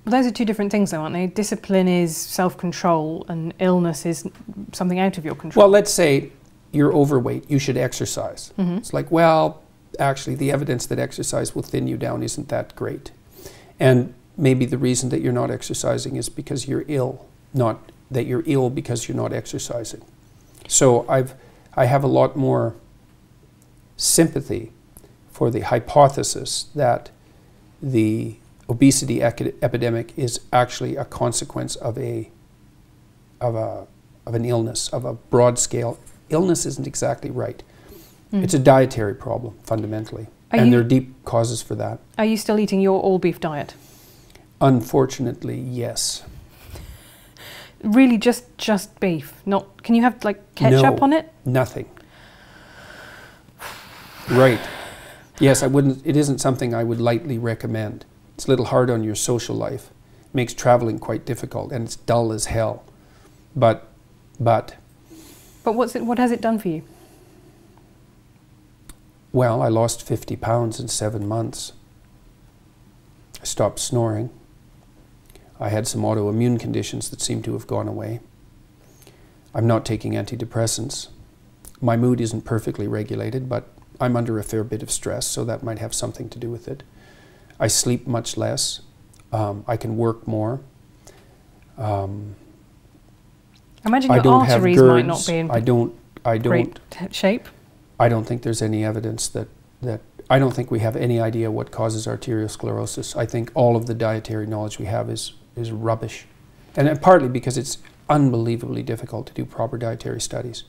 Well, those are two different things though, aren't they? Discipline is self-control and illness is something out of your control. Well, let's say you're overweight, you should exercise. It's like, well, actually the evidence that exercise will thin you down isn't that great. And maybe the reason that you're not exercising is because you're ill, not that you're ill because you're not exercising. So I have a lot more sympathy for the hypothesis that the obesity epidemic is actually a consequence of an illness, of a broad-scale illness isn't exactly right. It's a dietary problem, fundamentally. And there are deep causes for that. Are you still eating your all beef diet? Unfortunately, yes. Really just beef? Not, can you have like ketchup on it? Nothing. Right. Yes, I wouldn't, it isn't something I would lightly recommend. It's a little hard on your social life. It makes traveling quite difficult, and it's dull as hell. But what has it done for you? Well, I lost 50 pounds in 7 months. I stopped snoring. I had some autoimmune conditions that seem to have gone away. I'm not taking antidepressants. My mood isn't perfectly regulated, but I'm under a fair bit of stress, so that might have something to do with it. I sleep much less. I can work more. I imagine your arteries might not be in great shape. I don't think there's any evidence that I don't think we have any idea what causes arteriosclerosis. I think all of the dietary knowledge we have is rubbish. And partly because it's unbelievably difficult to do proper dietary studies.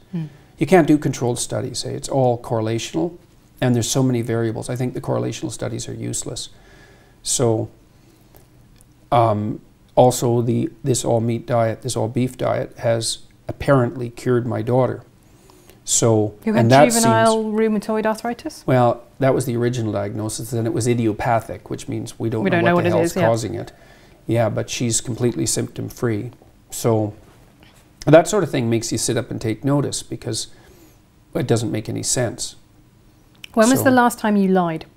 You can't do controlled studies. It's all correlational, and there's so many variables. I think the correlational studies are useless. So also this all meat diet, this all beef diet has apparently cured my daughter. So, who had juvenile rheumatoid arthritis? Well, that was the original diagnosis. Then it was idiopathic, which means we don't know what the hell's causing it. Yeah, but she's completely symptom-free. So that sort of thing makes you sit up and take notice, because it doesn't make any sense. When was the last time you lied?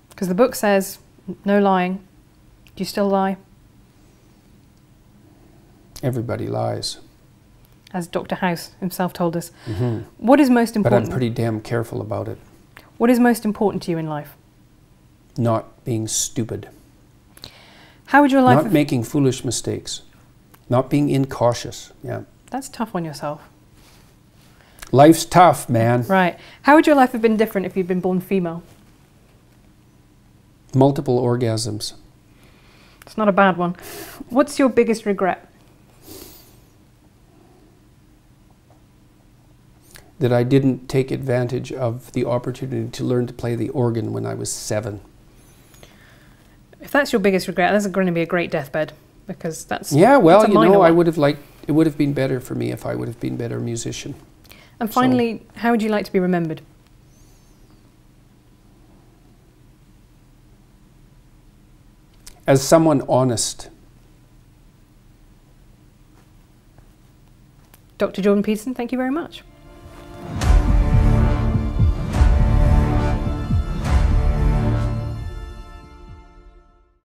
Because the book says no lying. Do you still lie? Everybody lies. As Dr. House himself told us. What is most important? But I'm pretty damn careful about it. What is most important to you in life? Not being stupid. How would your life... Not making foolish mistakes. Not being incautious. Yeah. That's tough on yourself. Life's tough, man. Right. How would your life have been different if you'd been born female? Multiple orgasms. It's not a bad one. What's your biggest regret? That I didn't take advantage of the opportunity to learn to play the organ when I was 7. If that's your biggest regret, that's going to be a great deathbed, because that's... Yeah, well, you know, I would have liked, it would have been better for me if I would have been a better musician. And finally, how would you like to be remembered? As someone honest. Dr. Jordan Peterson, thank you very much.